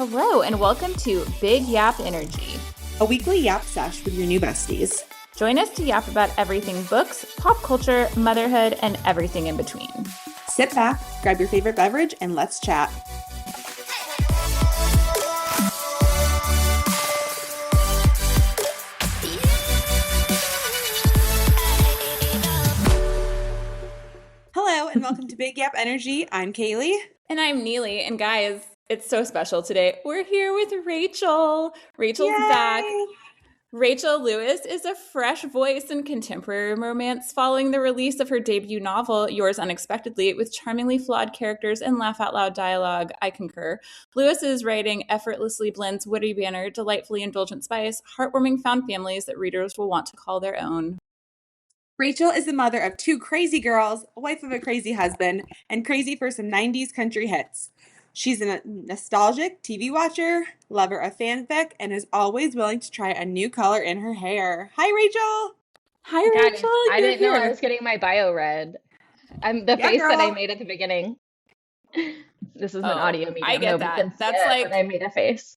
Hello, and welcome to Big Yap Energy, a weekly yap sesh with your new besties. Join us to yap about everything books, pop culture, motherhood, and everything in between. Sit back, grab your favorite beverage, and let's chat. Hello, and welcome to Big Yap Energy. I'm Kailey. And I'm Neely. And guys, it's so special today. We're here with Rachel. Rachel's Yay! back. Rachel Lewis is a fresh voice in contemporary romance following the release of her debut novel, Yours Unexpectedly, with charmingly flawed characters and laugh-out-loud dialogue. I concur. Lewis's writing effortlessly blends witty banter, delightfully indulgent spice, heartwarming found families that readers will want to call their own. Rachel is the mother of two crazy girls, wife of a crazy husband, and crazy for some 90s country hits. She's a nostalgic TV watcher, lover of fanfic, and is always willing to try a new color in her hair. Hi, Rachel! Hi, Rachel! I didn't know I was getting my bio read. I'm the face that I made at the beginning. This is an audio medium. I get that. That's like I made a face.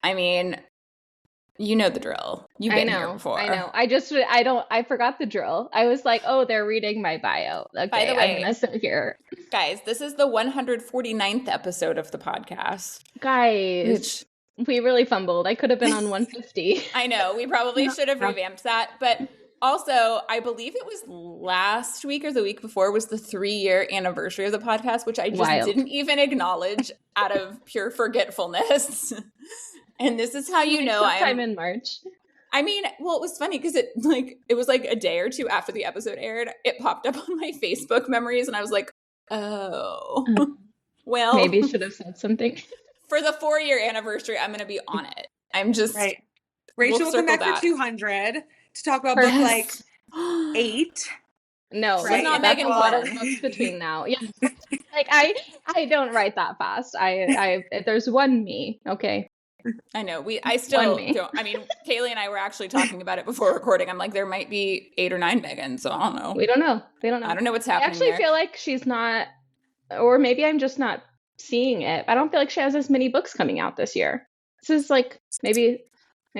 I mean, you know the drill. You've been here before. I know. I forgot the drill. I was like, oh, they're reading my bio. Okay, by the way, I'm gonna sit here. Guys, this is the 149th episode of the podcast. Guys, we really fumbled. I could have been on 150. I know. We probably should have revamped that. But also, I believe it was last week or the week before was the 3-year anniversary of the podcast, which I just didn't even acknowledge out of pure forgetfulness. And this is how you know sometime in March. I mean, well, it was funny because it was like a day or two after the episode aired. It popped up on my Facebook memories, and I was like, "Oh, well, maybe you should have said something." For the 4-year anniversary, I'm going to be on it. I'm just right. Rachel will come back for 200 to talk about book like 8. No, right? Not that's Megan a lot of books between now. Yeah, like I don't write that fast. I there's one me. Okay. I know. I still don't. I mean, Kailey and I were actually talking about it before recording. I'm like, there might be 8 or 9 Megan, so I don't know. We don't know. I don't know what's happening. I actually feel like she's not, or maybe I'm just not seeing it. I don't feel like she has as many books coming out this year. This is like maybe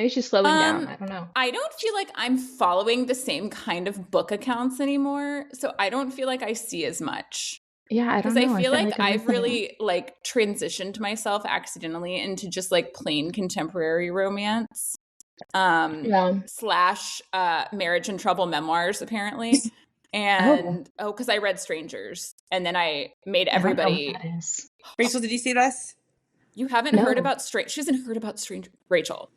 she's slowing down. I don't know. I don't feel like I'm following the same kind of book accounts anymore, so I don't feel like I see as much. Yeah, I don't know. Because I feel like I've really like transitioned myself accidentally into just like plain contemporary romance, / marriage and trouble memoirs apparently, and because I read Strangers and then I made everybody. Rachel, did you see this? You haven't heard about Strange? She hasn't heard about Stranger. Rachel,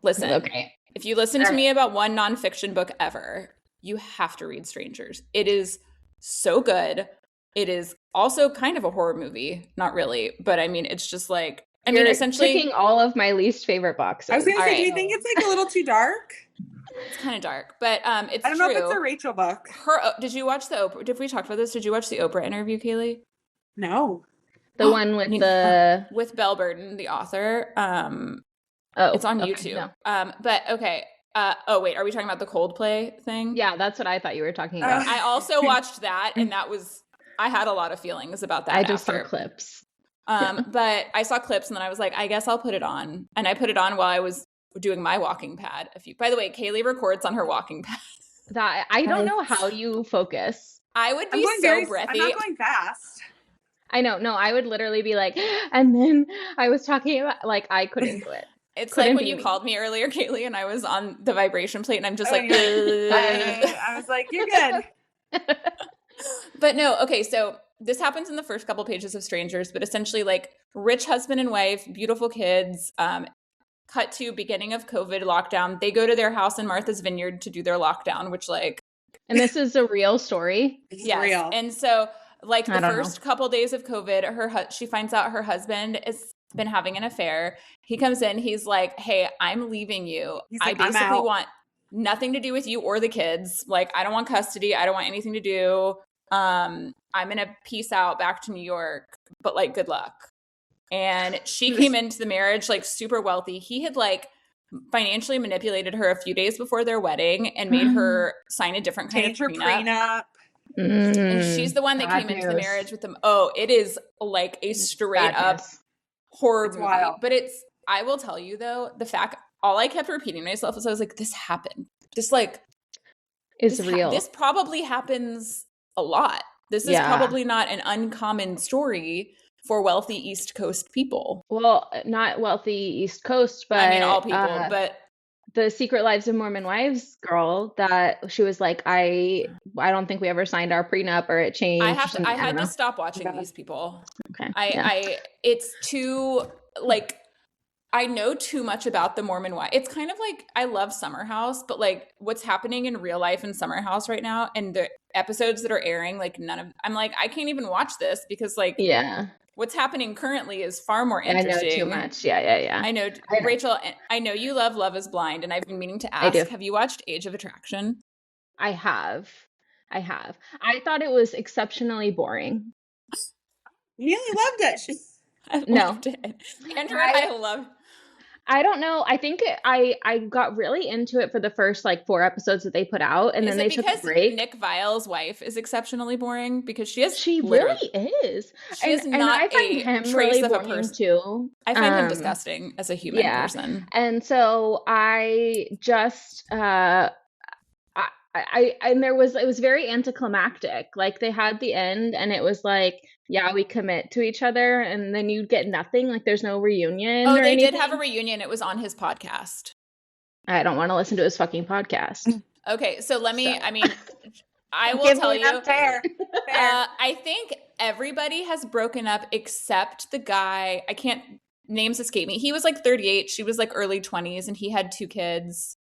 listen. Okay. If you listen to me about one nonfiction book ever, you have to read Strangers. It is so good. It is also kind of a horror movie. Not really, but I mean, it's just like, You're essentially ticking all of my least favorite boxes. I was going to say, do you think it's like a little too dark? It's kind of dark, but it's I don't know if it's a Rachel book. Did you watch the Oprah? Did we talk about this? Did you watch the Oprah interview, Kailey? No. The one with with Belle Burden, the author. It's on YouTube. No. But okay. Wait, are we talking about the Coldplay thing? Yeah, that's what I thought you were talking about. I also watched that, and I had a lot of feelings about that. I just saw clips. But I saw clips, and then I was like, I guess I'll put it on. And I put it on while I was doing my walking pad. By the way, Kailey records on her walking pad. That I don't know how you focus. I would be so breathy. I'm not going fast. I know. No, I would literally be like, and then I was talking about, like, I couldn't do it. It's like when you called me earlier, Kailey, and I was on the vibration plate, and I'm just like, I was like, you're good. But no, okay, so this happens in the first couple pages of Strangers, but essentially like rich husband and wife, beautiful kids, cut to beginning of COVID lockdown. They go to their house in Martha's Vineyard to do their lockdown, which like... And this is a real story? Yes. Real. And so like the first couple days of COVID, she finds out her husband has been having an affair. He comes in, he's like, hey, I'm leaving you. I basically want nothing to do with you or the kids. Like, I don't want custody. I don't want anything to do. I'm going to peace out back to New York, but like, good luck. And she came into the marriage like super wealthy. He had like financially manipulated her a few days before their wedding and made her sign a different kind of prenup. And she's the one that came into the marriage with them. Oh, it is like a straight up horror movie. Wild. But I will tell you though, all I kept repeating myself was I was like, this happened. This like is real. This probably happens a lot. This is probably not an uncommon story for wealthy East Coast people. Well, not wealthy East Coast, but I mean all people, but the Secret Lives of Mormon Wives girl that she was like, I don't think we ever signed our prenup or it changed. I had to stop watching these people. Okay. It's too like I know too much about the Mormon wife. It's kind of like I love Summer House, but like what's happening in real life in Summer House right now and the episodes that are airing, like I'm like, I can't even watch this because like what's happening currently is far more interesting. I know too much. Yeah. I know. Rachel, I know you love Love is Blind, and I've been meaning to ask, have you watched Age of Attraction? I have. I thought it was exceptionally boring. Neely loved it. I loved it. Andrew and I loved. I don't know. I think I got really into it for the first like 4 episodes that they put out, and then they took a break. Nick Vile's wife is exceptionally boring because she really is. She is not I find him trace really of a person too. I find him disgusting as a human person. And so I just it was very anticlimactic. Like they had the end and it was like, yeah, we commit to each other, and then you get nothing. Like there's no reunion. Oh, they did have a reunion. It was on his podcast. I don't want to listen to his fucking podcast. Okay, so I mean, I will tell you. Fair. I think everybody has broken up except the guy. I can't, names escape me. He was like 38. She was like early 20s, and he had 2 kids.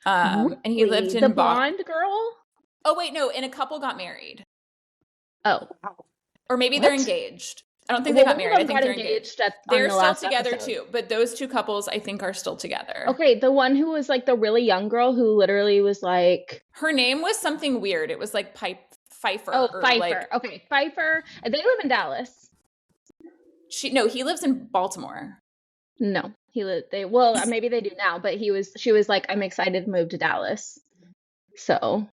And he lived in the blonde girl. Oh wait, no, and a couple got married. Oh, or maybe they're engaged. I don't think they got married. I think they're engaged. They're still together too, but those 2 couples I think are still together. Okay, the one who was like the really young girl who literally was like, her name was something weird. It was like Pfeiffer. Oh, Pfeiffer. Okay, Pfeiffer. They live in Dallas. He lives in Baltimore. No, maybe they do now, but she was like, I'm excited to move to Dallas. So.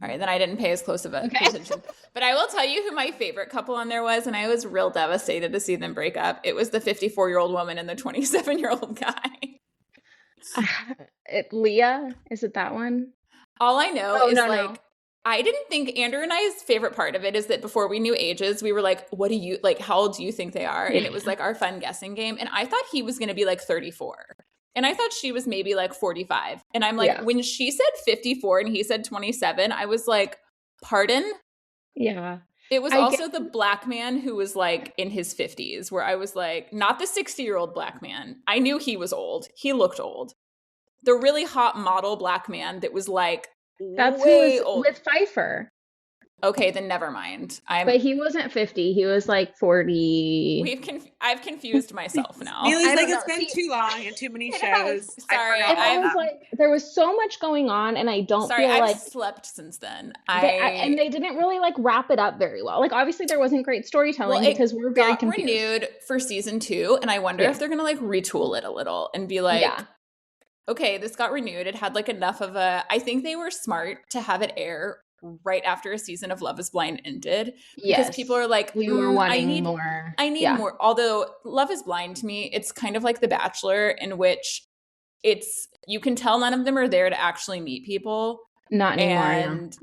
All right, then I didn't pay as close of attention. But I will tell you who my favorite couple on there was, and I was real devastated to see them break up. It was the 54-year-old woman and the 27-year-old guy. Leah? Is it that one? All I know is no. I didn't think Andrew and I's favorite part of it is that before we knew ages, we were like, what do you, like, how old do you think they are? And it was like our fun guessing game. And I thought he was going to be like 34. And I thought she was maybe like 45. And I'm like, when she said 54 and he said 27, I was like, pardon? Yeah. It was also the black man who was like in his 50s, where I was like, not the 60-year-old black man. I knew he was old. He looked old. The really hot model black man that was like, that's who was old. With Pfeiffer. Okay, then never mind. But he wasn't 50. He was like 40. I've confused myself now. Neely's like, it's been too long and too many shows. Sorry. I was like, there was so much going on, and I don't feel like I've slept since then. And they didn't really like wrap it up very well. Like obviously there wasn't great storytelling because we're very confused. Renewed for season 2, and I wonder if they're gonna like retool it a little and be like, okay, this got renewed. It had like enough of I think they were smart to have it air right after a season of Love is Blind ended. Because people are like, we were wanting more. I need more. Although Love is Blind to me, it's kind of like The Bachelor, in which you can tell none of them are there to actually meet people. Not anymore. And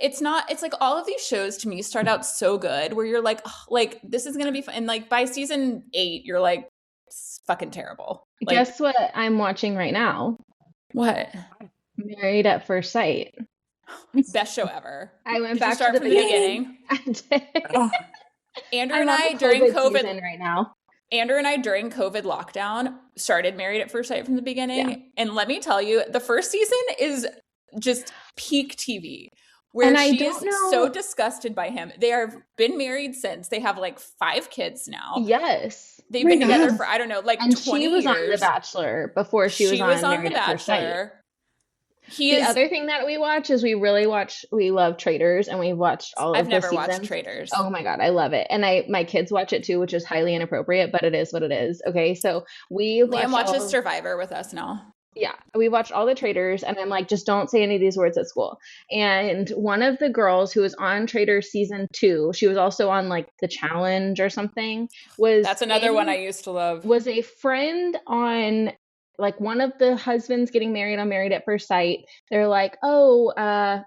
it's like all of these shows to me start out so good where you're like, oh, like this is going to be fun. And like by season 8, you're like, it's fucking terrible. Like, guess what I'm watching right now? What? Married at First Sight. Best show ever. I went back to the beginning. Andrew and I during COVID right now. Andrew and I during COVID lockdown started Married at First Sight from the beginning. Yeah. And let me tell you, the first season is just peak TV. Where she is so disgusted by him. They have been married since. They have like 5 kids now. Yes. They've been together for, I don't know, like 20 years. And she was on The Bachelor before she was on Married at First Sight. The other thing that we watch is we love Traitors, and we watched all of the seasons. I've never watched Traitors. Oh my God, I love it. And my kids watch it too, which is highly inappropriate, but it is what it is. Okay, so Liam watches Survivor with us now. Yeah, we watched all the Traitors, and I'm like, just don't say any of these words at school. And one of the girls who was on Traitors season 2, she was also on like the Challenge or something. That's another one I used to love. Was a friend on like one of the husbands getting married on Married at First Sight. They're like, oh, and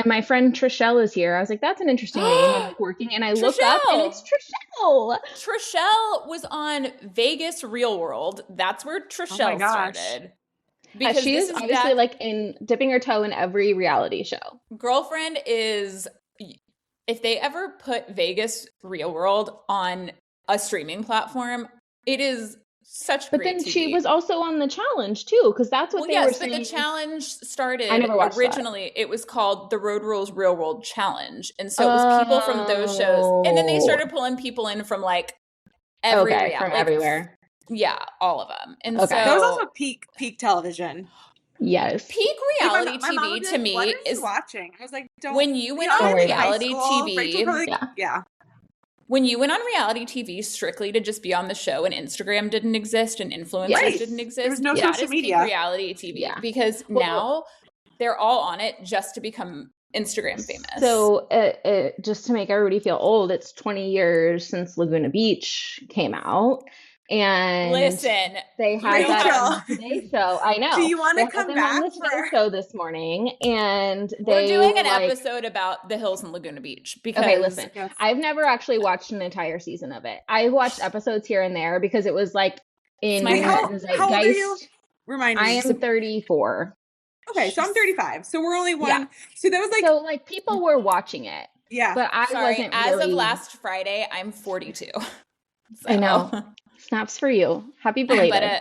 my friend Trishelle is here. I was like, that's an interesting name. I'm like working, and I look up, and it's Trishelle. Trishelle was on Vegas Real World. That's where Trishelle started. Because she is obviously like dipping her toe in every reality show. Girlfriend is, if they ever put Vegas Real World on a streaming platform, it is such but great then TV. She was also on the Challenge too, because that's what they were saying. But the Challenge started, I never watched originally it was called the Road Rules Real World Challenge, and so it was people from those shows, and then they started pulling people in from like everywhere. Yeah, all of them. And so that was also peak television. Yes. Peak reality TV to me what are you watching? I was like, when you went on reality TV. Yeah. When you went on reality TV strictly to just be on the show and Instagram didn't exist and influencers didn't exist, there was no social media. Peak reality TV because now they're all on it just to become Instagram famous. So just to make everybody feel old, it's 20 years since Laguna Beach came out. And listen, they had that on the Today Show. I know. Do you want to come back on the Today Show this morning? And we're doing an episode about the hills in Laguna Beach. Because listen, I've never actually watched an entire season of it. I watched episodes here and there because it was like in how old are you? Remind me. I am 34. Okay, so I'm 35. So we're only one. Yeah. So that was like people were watching it. Yeah, but I wasn't. As of last Friday, I'm 42. So. I know. Snaps for you. Happy belated.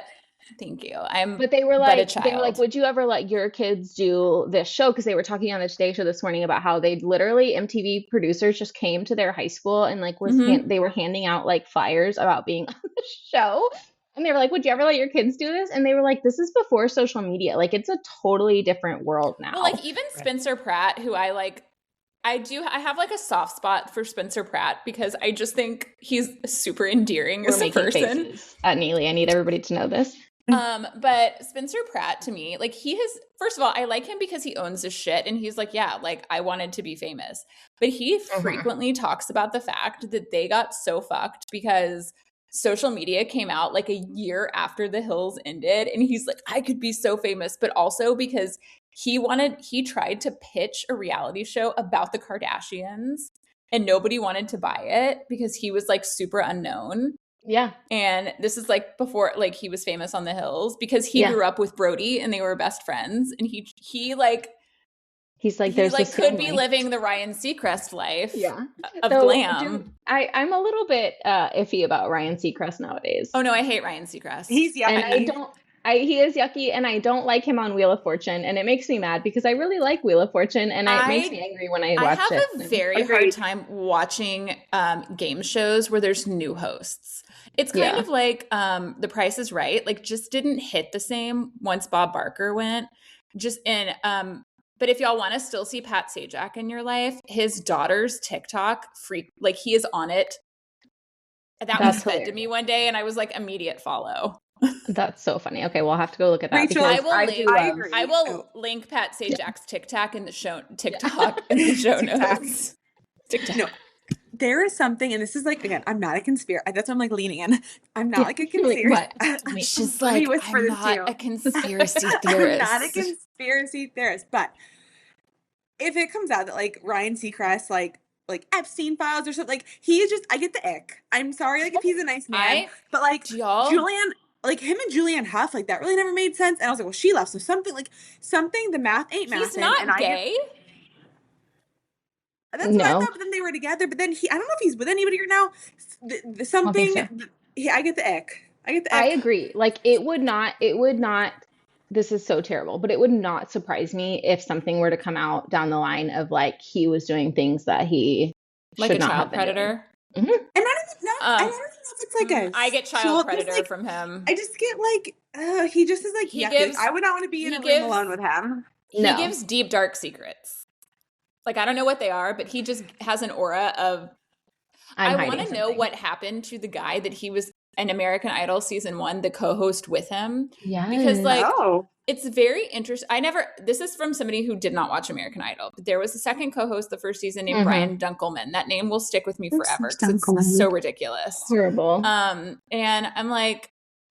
Thank you. But they were like, would you ever let your kids do this show? Because they were talking on the Today Show this morning about how they literally MTV producers just came to their high school and like they were handing out like flyers about being on the show. And they were like, would you ever let your kids do this? And they were like, this is before social media. Like it's a totally different world now. Well, like even Spencer Pratt, who I have like a soft spot for Spencer Pratt because I just think he's super endearing as a person. At Neely, I need everybody to know this. But Spencer Pratt to me, like first of all, I like him because he owns his shit and he's like, yeah, like I wanted to be famous. But he frequently talks about the fact that they got so fucked because social media came out like a year after The Hills ended. And he's like, I could be so famous, but also because he tried to pitch a reality show about the Kardashians and nobody wanted to buy it because he was like super unknown. Yeah. And this is like before like he was famous on The Hills because he grew up with Brody and they were best friends. And he's like could be living the Ryan Seacrest life of glam. I'm a little bit iffy about Ryan Seacrest nowadays. Oh no, I hate Ryan Seacrest. He's yucky. And he is yucky, and I don't like him on Wheel of Fortune, and it makes me mad because I really like Wheel of Fortune, and it makes me angry when I watch it. I have a very hard time watching game shows where there's new hosts. It's kind of like The Price is Right, like just didn't hit the same once Bob Barker went. But if y'all want to still see Pat Sajak in your life, his daughter's TikTok like he is on it. That was fed to me one day, and I was like immediate follow. That's so funny. Okay, we'll have to go look at that. Rachel, I will link Pat Sajak's TikTok in the show notes. TikTok. No, there is something, and this is like again, I'm not a conspiracy. That's what I'm like leaning in. I'm not like a conspiracy. She's like, I'm not a conspiracy theorist. I'm not a conspiracy theorist, but if it comes out that like Ryan Seacrest, like Epstein files or something, like he is just, I get the ick. I'm sorry, like if he's a nice man, but like Julianne. Like him and Julianne Hough, like that really never made sense. And I was like, well, she left. So something, the math ain't mathing. He's not gay. That's what I thought. But then they were together. But then I don't know if he's with anybody right now. I get the ick. I agree. Like it would not, this is so terrible, but it would not surprise me if something were to come out down the line of like, he was doing things that he like should a not child have been predator. Mm-hmm. And I don't know if it's like I get child predator from him. I just get like, he just is like, I would not want to be in a room alone with him. He gives deep, dark secrets. Like, I don't know what they are, but he just has an aura of, I want to know what happened to the guy that he was in American Idol season 1, the co-host with him. Yeah. Because like, It's very interesting. This is from somebody who did not watch American Idol, but there was a second co-host the first season named Brian Dunkelman. That name will stick with me forever because it's so ridiculous. Horrible. And I'm like,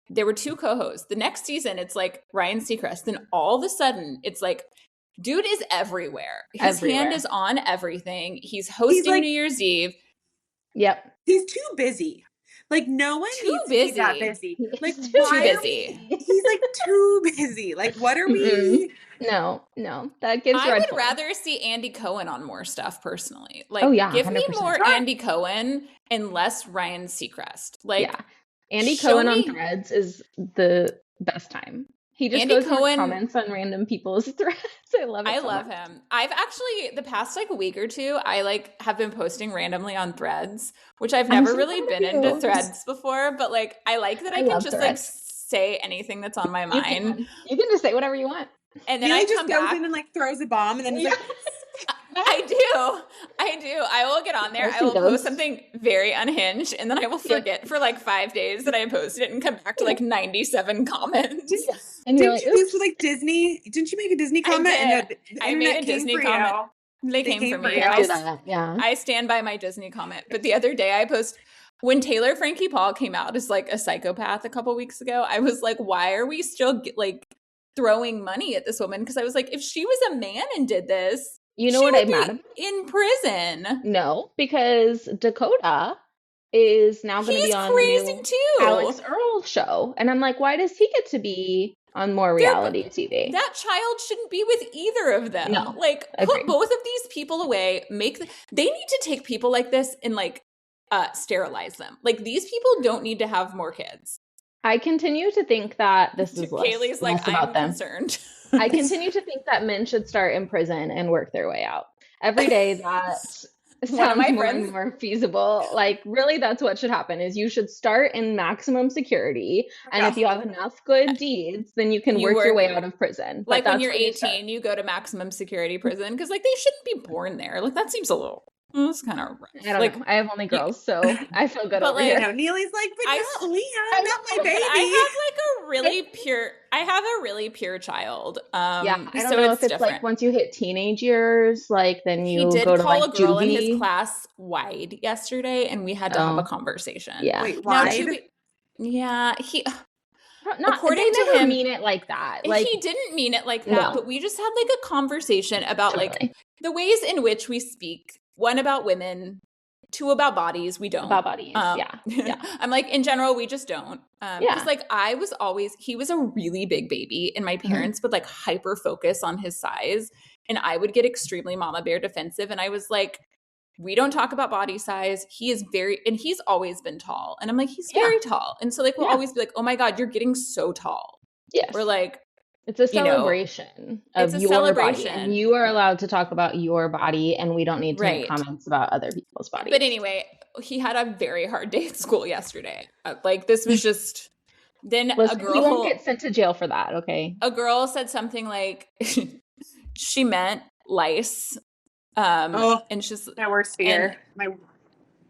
there were two co-hosts. The next season, it's like Ryan Seacrest. Then all of a sudden, it's like, dude is everywhere. His hand is on everything. He's hosting New Year's Eve. Yep. He's too busy. Like, no one needs to be that busy. Like, too busy. He's like too busy. Like, what are we? No, that gives. I would rather see Andy Cohen on more stuff personally. Like, give 100%. Me more Andy Cohen and less Ryan Seacrest. Like, Andy Cohen on Threads is the best time. He just goes and comments on random people's threads. I love it. I love him. I've actually, the past like week or two, I have been posting randomly on Threads, which I've never really been into Threads before, but like I like that I can just like say anything that's on my mind. You can just say whatever you want. And then I just goes in and like throws a bomb and then he's like I do. I will get on there. I will post something very unhinged, and then I will forget for like 5 days that I posted it and come back to like 97 comments. And didn't you do this with like Disney? Didn't you make a Disney comment? I made a Disney comment. They came for me. I stand by my Disney comment. But the other day I posted, when Taylor Frankie Paul came out as like a psychopath a couple weeks ago, I was like, why are we still like throwing money at this woman? Because I was like, if she was a man and did this, you know what I'm mad about? In prison. No, because Dakota is now going to be on crazy too. Alex Earl show. And I'm like, why does he get to be on more reality TV? That child shouldn't be with either of them. No, like, put both of these people away. They need to take people like this and like sterilize them. Like, these people don't need to have more kids. I continue to think that this is Kaylee's like, I'm concerned. I continue to think that men should start in prison and work their way out. Every day that sounds more and more feasible. Like, really, that's what should happen, is you should start in maximum security. And if you have enough good deeds, then you can work your way out of prison. Like, when you're 18, you go to maximum security prison, because like they shouldn't be born there. Like, that seems a little... It's kind of rough. I don't know. I have only girls, so I feel good over here. Neely's like, but not Leah, not my baby. I have a really pure child. I don't know if it's different. Like once you hit teenage years, like then you go to like juvie. He did call a girl in his class wide yesterday, and we had to have a conversation. Yeah. Wait, wide? He... according to him, mean it like that. Like, he didn't mean it like that, but we just had like a conversation about like the ways in which we speak. One, about women. Two, about bodies. We don't. About bodies, yeah. I'm like, in general, we just don't. Because like he was a really big baby, and my parents would like hyper focus on his size, and I would get extremely mama bear defensive, and I was like, we don't talk about body size. He's always been tall. And I'm like, he's very tall. And so like, we'll always be like, oh my God, you're getting so tall. Yes. We're like, it's a celebration of your body. And you are allowed to talk about your body, and we don't need to make comments about other people's bodies. But anyway, he had a very hard day at school yesterday. Like, this was just... Then Listen, a girl... He won't get sent to jail for that, okay? A girl said something like, she meant lice. And she's... My worst fear.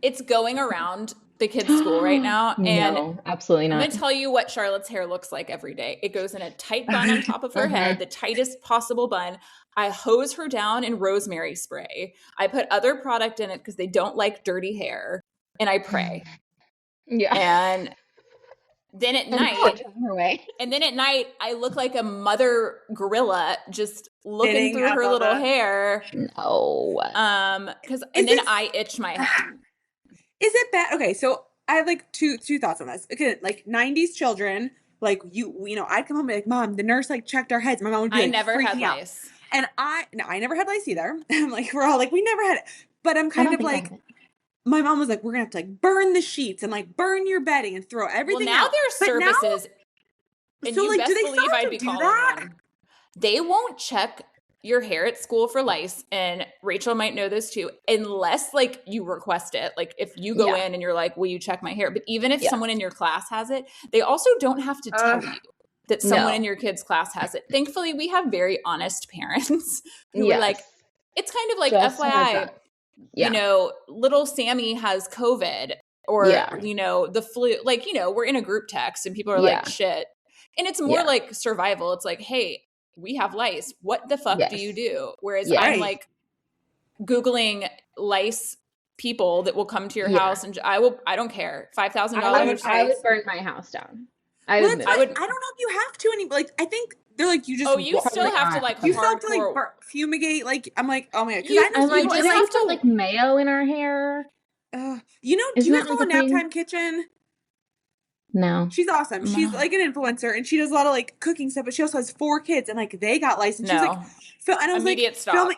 It's going around the kids' school right now. And no, absolutely not. I'm going to tell you what Charlotte's hair looks like every day. It goes in a tight bun on top of her head, the tightest possible bun. I hose her down in rosemary spray. I put other product in it because they don't like dirty hair. And I pray. Yeah. And then at night, I look like a mother gorilla just looking through her little hair. No. Then I itch my head. Is it bad? Okay, so I have like two thoughts on this. Okay, like 90s children, like you know, I'd come home and be like, Mom, the nurse like checked our heads. My mom would be like, I never had lice. And I never had lice either. I'm like, we're all like, we never had it. But I'm kind of like, my mom was like, we're gonna have to like burn the sheets and like burn your bedding and throw everything out. Well, now there's services. And so you like, best do they believe I'd be calling one. They won't check your hair at school for lice, and Rachel might know this too, unless like you request it. Like if you go in and you're like, will you check my hair? But even if someone in your class has it, they also don't have to tell you that someone in your kid's class has it. Thankfully, we have very honest parents who are like, it's kind of like just FYI, you know, little Sammy has COVID or, you know, the flu, like, you know, we're in a group text and people are like, shit. And it's more like survival. It's like, hey, we have lice. What the fuck do you do? Whereas I'm like Googling lice people that will come to your house, and I don't care. $5,000. I would burn my house down. I don't know if you have to anymore. Like, I think they're like, you just. Oh, you still have to like. You still have to like fumigate. Like, I'm like, oh my god. We just have to like mayo in our hair. Do you guys follow Naptime Kitchen? No. She's awesome. No. She's like an influencer, and she does a lot of like cooking stuff. But she also has 4 kids, and like they got licensed. She's like, and I was immediate like, stop.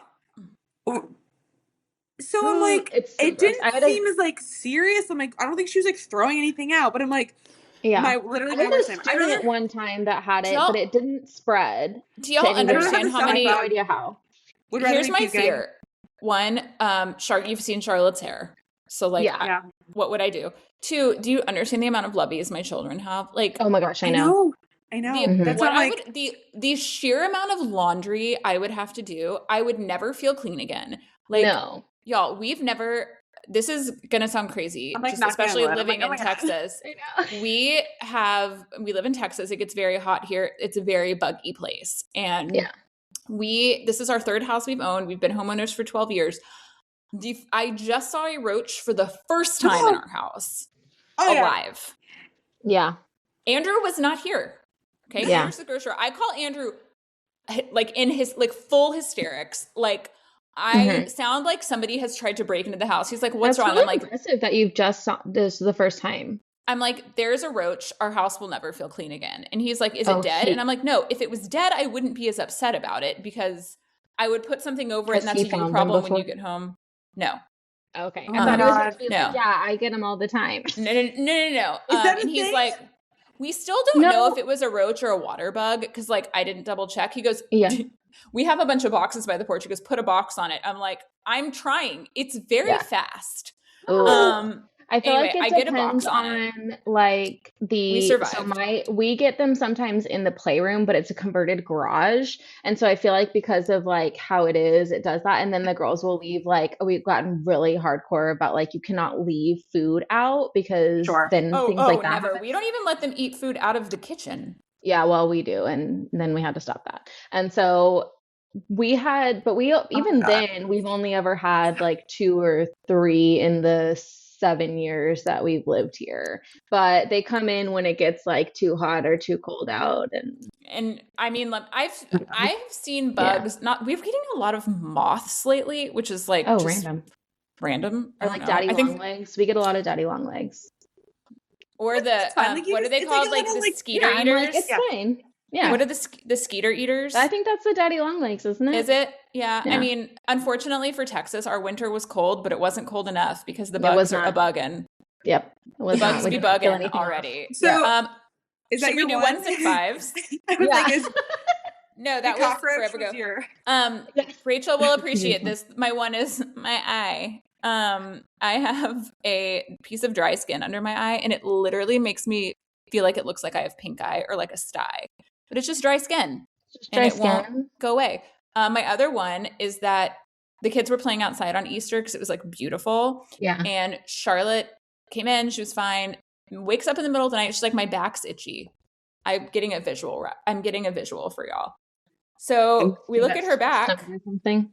So I'm like, it didn't seem as like serious. I'm like, I don't think she was like throwing anything out, but I'm like, literally my worst time. I did it one time that had it, but it didn't spread. Do y'all understand how many? I have no idea how. Here's my fear. One, you've seen Charlotte's hair, so like, what would I do? 2, do you understand the amount of lubbies my children have? Like, oh my gosh, I know. That's what I would the sheer amount of laundry I would have to do. I would never feel clean again. Like, no. Y'all, we've never. This is gonna sound crazy, just especially living in Texas. We live in Texas. It gets very hot here. It's a very buggy place, and this is our 3rd house we've owned. We've been homeowners for 12 years. I just saw a roach for the first time in our house, alive. Yeah, Andrew was not here. Okay, here's the grocery. I call Andrew, like in his like full hysterics, like. I sound like somebody has tried to break into the house. He's like, what's wrong? Really I'm like, impressive that you've just saw this the first time. I'm like, there's a roach. Our house will never feel clean again. And he's like, is it dead? And I'm like, no, if it was dead, I wouldn't be as upset about it because I would put something over it and that's a you problem when you get home. No. Okay. I thought it was supposed to be like, I get them all the time. No. And he's like, we still don't know if it was a roach or a water bug because like I didn't double check. He goes, we have a bunch of boxes by the porch. He goes, put a box on it. I'm like, I'm trying. It's very fast. I feel like it depends on like we survived. So we get them sometimes in the playroom, but it's a converted garage. And so I feel like because of like how it is, it does that. And then the girls will leave like, we've gotten really hardcore about like, you cannot leave food out because then things like that. Never. We don't even let them eat food out of the kitchen. Yeah, well, we do. And then we had to stop that. And so we've only ever had like 2 or 3 in the 7 years that we've lived here, but they come in when it gets like too hot or too cold out. And I mean, like I've seen bugs. We're getting a lot of moths lately, which is like random. Or like daddy long legs. We get a lot of daddy long legs. Or the what are they called? Like the skeeter eaters. It's fine. Yeah. What are the skeeter eaters? I think that's the daddy long legs, isn't it? Is it? Yeah. I mean, unfortunately for Texas, our winter was cold, but it wasn't cold enough because the bugs are a-bugging. Yep. The bugs be bugging already. So, is that we do 1s and 5s? No, that was forever ago. Rachel will appreciate this. My one is my eye. I have a piece of dry skin under my eye, and it literally makes me feel like it looks like I have pink eye or like a sty. But it's just dry skin. Won't go away. My other one is that the kids were playing outside on Easter because it was like beautiful. Yeah. And Charlotte came in. She was fine. Wakes up in the middle of the night. She's like, my back's itchy. I'm getting a visual for y'all. So we look at her back. Something.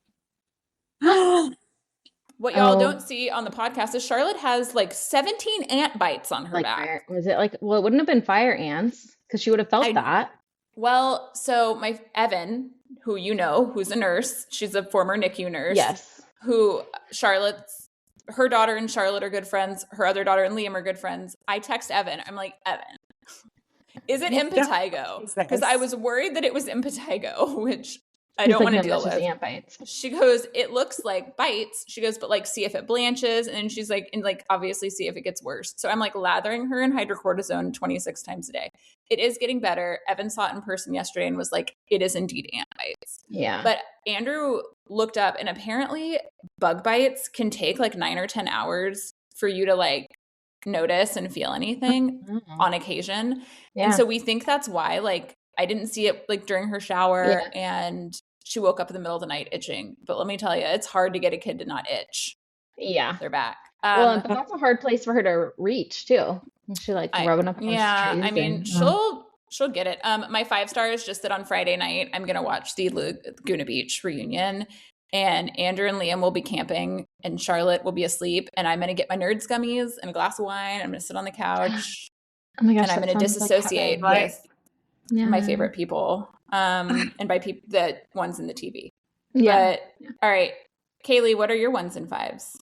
What y'all don't see on the podcast is Charlotte has like 17 ant bites on her back. Was it like, well, it wouldn't have been fire ants because she would have felt that. Well, so my Evan, who you know, who's a nurse, she's a former NICU nurse. Yes. Who her daughter and Charlotte are good friends. Her other daughter and Liam are good friends. I text Evan. I'm like, Evan, is it impetigo? Because I was worried that it was impetigo, which I don't want to deal with. Ant bites. She goes, it looks like bites. She goes, but like, see if it blanches. And then she's like, and like, obviously see if it gets worse. So I'm like lathering her in hydrocortisone 26 times a day. It is getting better. Evan saw it in person yesterday and was like, it is indeed ant bites. Yeah. But Andrew looked up and apparently bug bites can take like 9 or 10 hours for you to like notice and feel anything on occasion. Yeah. And so we think that's why, like, I didn't see it like during her shower and she woke up in the middle of the night itching. But let me tell you, it's hard to get a kid to not itch. Yeah. They're back. Well, but that's a hard place for her to reach too. She like rubbing up against trees. I mean, she'll She'll get it. My 5-star is just that on Friday night, I'm going to watch the Laguna Beach reunion, and Andrew and Liam will be camping, and Charlotte will be asleep, and I'm going to get my Nerds gummies and a glass of wine. I'm going to sit on the couch. Oh my gosh, and I'm going to disassociate with my favorite people, and by people, the ones in the TV. Yeah. But all right, Kailey, what are your 1s and 5s?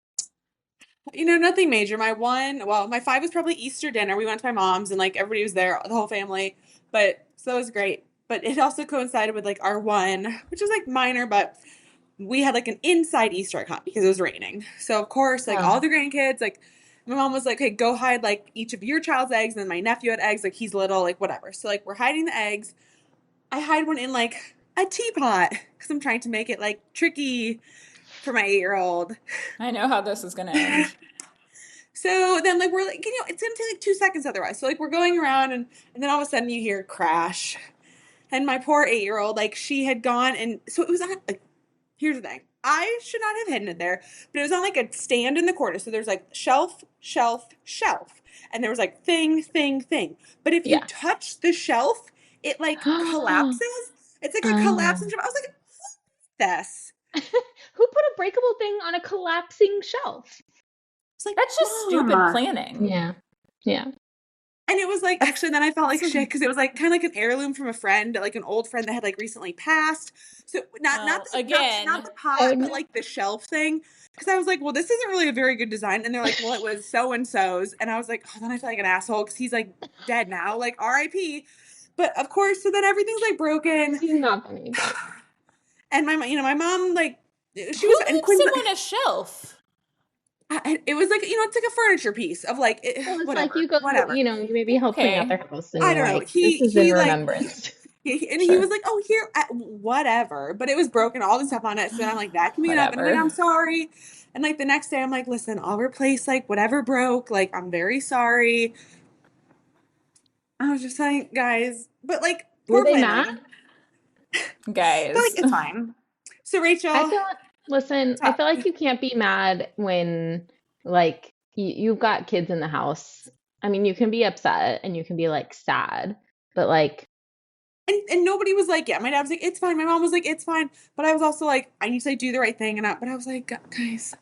Nothing major. My 5 was probably Easter dinner. We went to my mom's and like everybody was there, the whole family. But so that was great. But it also coincided with like our 1, which was like minor, but we had like an inside Easter egg hunt because it was raining. So of course, like all the grandkids, like my mom was like, "Hey, go hide like each of your child's eggs." And then my nephew had eggs, like he's little, like whatever. So like we're hiding the eggs. I hide one in like a teapot because I'm trying to make it like tricky for my 8-year-old. I know how this is gonna end. So then like we're like, it's gonna take like 2 seconds otherwise. So like we're going around and then all of a sudden you hear crash. And my poor 8-year-old, like she had gone and so it was on like, here's the thing. I should not have hidden it there, but it was on like a stand in the corner. So there's like shelf, shelf, shelf. And there was like thing. But if you touch the shelf, it like collapses. It's like a collapsing shelf. I was like, this. Who put a breakable thing on a collapsing shelf? It's like, that's just stupid planning. Yeah. And it was like, actually, then I felt like shit because it was like kind of like an heirloom from a friend, like an old friend that had like recently passed. So not the pot, but like the shelf thing. Because I was like, well, this isn't really a very good design. And they're like, well, it was so-and-so's. And I was like, oh, then I feel like an asshole because he's like dead now, like R.I.P. But of course, so then everything's like broken. He's not funny. And my mom, like, she was. Who puts them on a shelf? It was like, it's like a furniture piece of like, it's whatever, like you go, whatever. You maybe help clean out their house. And I don't know. Like, this is in remembrance. He was like, oh, here, whatever. But it was broken, all the stuff on it. So then I'm like, that can be enough. And I'm like, I'm sorry. And like the next day, I'm like, listen, I'll replace like whatever broke. Like, I'm very sorry. I was just saying, guys, but like, were they mad? Guys. But like, it's fine. So Rachel, I feel like you can't be mad when like you've got kids in the house. I mean, you can be upset and you can be like sad, but like, and nobody was like, my dad was like, it's fine. My mom was like, it's fine. But I was also like, I need to like do the right thing. But I was like, guys,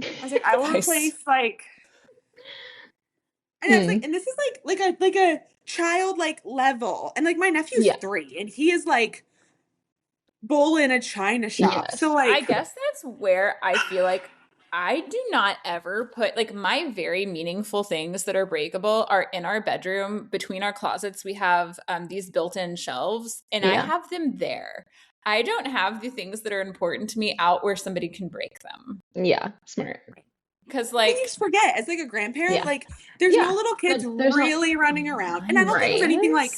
I will replace like, and I was like, and this is like a child like level. And like my nephew's 3 and he is like bull in a china shop. Yes. So like, I guess that's where I feel like I do not ever put like my very meaningful things that are breakable are in our bedroom. Between our closets, we have these built-in shelves, and I have them there. I don't have the things that are important to me out where somebody can break them. Yeah, smart. Because like, you just forget as like a grandparent, like there's no little kids really running around, and I don't think it was anything like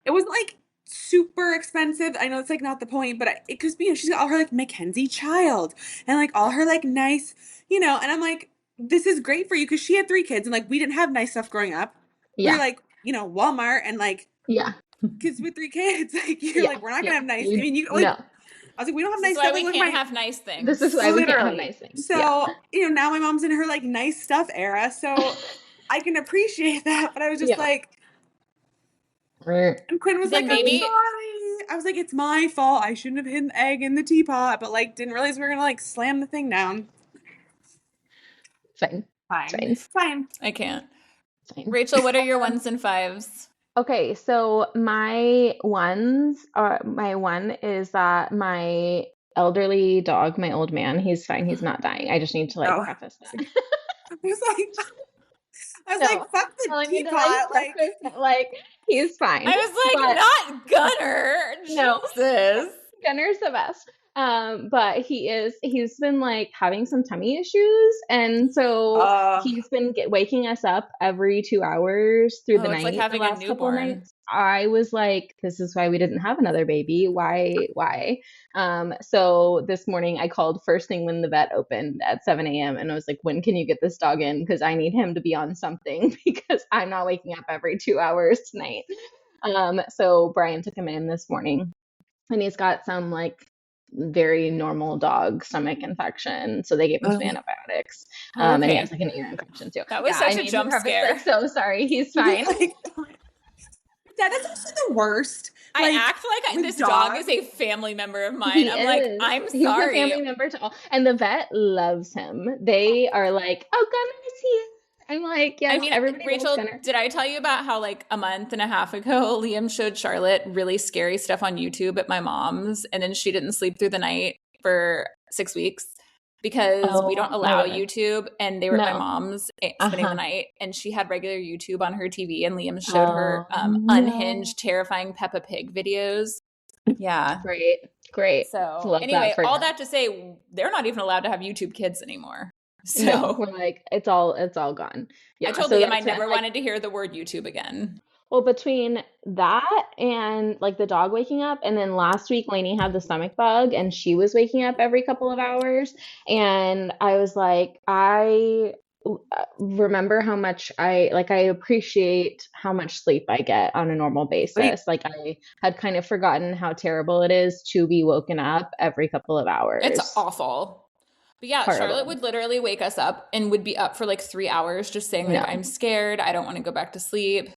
it was like super expensive. I know it's like not the point, but because she's got all her like Mackenzie child and like all her like nice, and I'm like, this is great for you because she had 3 kids and like we didn't have nice stuff growing up. We were like, Walmart and like kids with 3 kids, like you're like, we're not gonna have nice. I mean, you like. No. I was like, we don't have nice stuff. We can't have nice things. This is why we can't have nice things. So, now my mom's in her like nice stuff era, so I can appreciate that. But I was just like, and Quinn was like, maybe. I'm sorry. I was like, it's my fault. I shouldn't have hidden the egg in the teapot, but like didn't realize we were gonna like slam the thing down. Fine. I can't. Fine. Rachel, what are your 1s and 5s? Okay, so my 1s are my 1 is that my elderly dog, my old man, he's fine. He's not dying. I just need to like preface that. I was like, fuck the teapot. Like, he's fine. I was like, not Gunner. No. Jesus. Gunner's the best. But he's been like having some tummy issues. And so he's been waking us up every 2 hours through the night. It's like having a newborn. I was like, this is why we didn't have another baby. Why? So this morning I called first thing when the vet opened at 7 a.m. and I was like, when can you get this dog in? Because I need him to be on something because I'm not waking up every 2 hours tonight. So Brian took him in this morning and he's got some like very normal dog stomach infection, so they gave him some antibiotics. And he has like an ear infection too. That was such a jump scare. So sorry, he's fine. That is also the worst. I act like this dog is a family member of mine. I'm like, I'm sorry. He's a family member to all. And the vet loves him. They are like, oh, Gunner's here. I'm like, yes, everybody Rachel, loves Gunner. did I tell you about how like a month and a half ago, Liam showed Charlotte really scary stuff on YouTube at my mom's, and then she didn't sleep through the night for 6 weeks because we don't allow YouTube, and they were at my mom's spending the night, and she had regular YouTube on her TV, and Liam showed her unhinged, terrifying Peppa Pig videos. Yeah. Great. So anyway, all that to say, they're not even allowed to have YouTube Kids anymore. So no, we're like, it's all gone. Yeah, I told Liam I never wanted to hear the word YouTube again. Well, between that and like the dog waking up, and then last week Lainey had the stomach bug and she was waking up every couple of hours, and I was like, I remember how much I appreciate how much sleep I get on a normal basis. Like I had kind of forgotten how terrible it is to be woken up every couple of hours. It's awful. But yeah, horrible. Charlotte would literally wake us up and would be up for like 3 hours just saying like, I'm scared. I don't want to go back to sleep.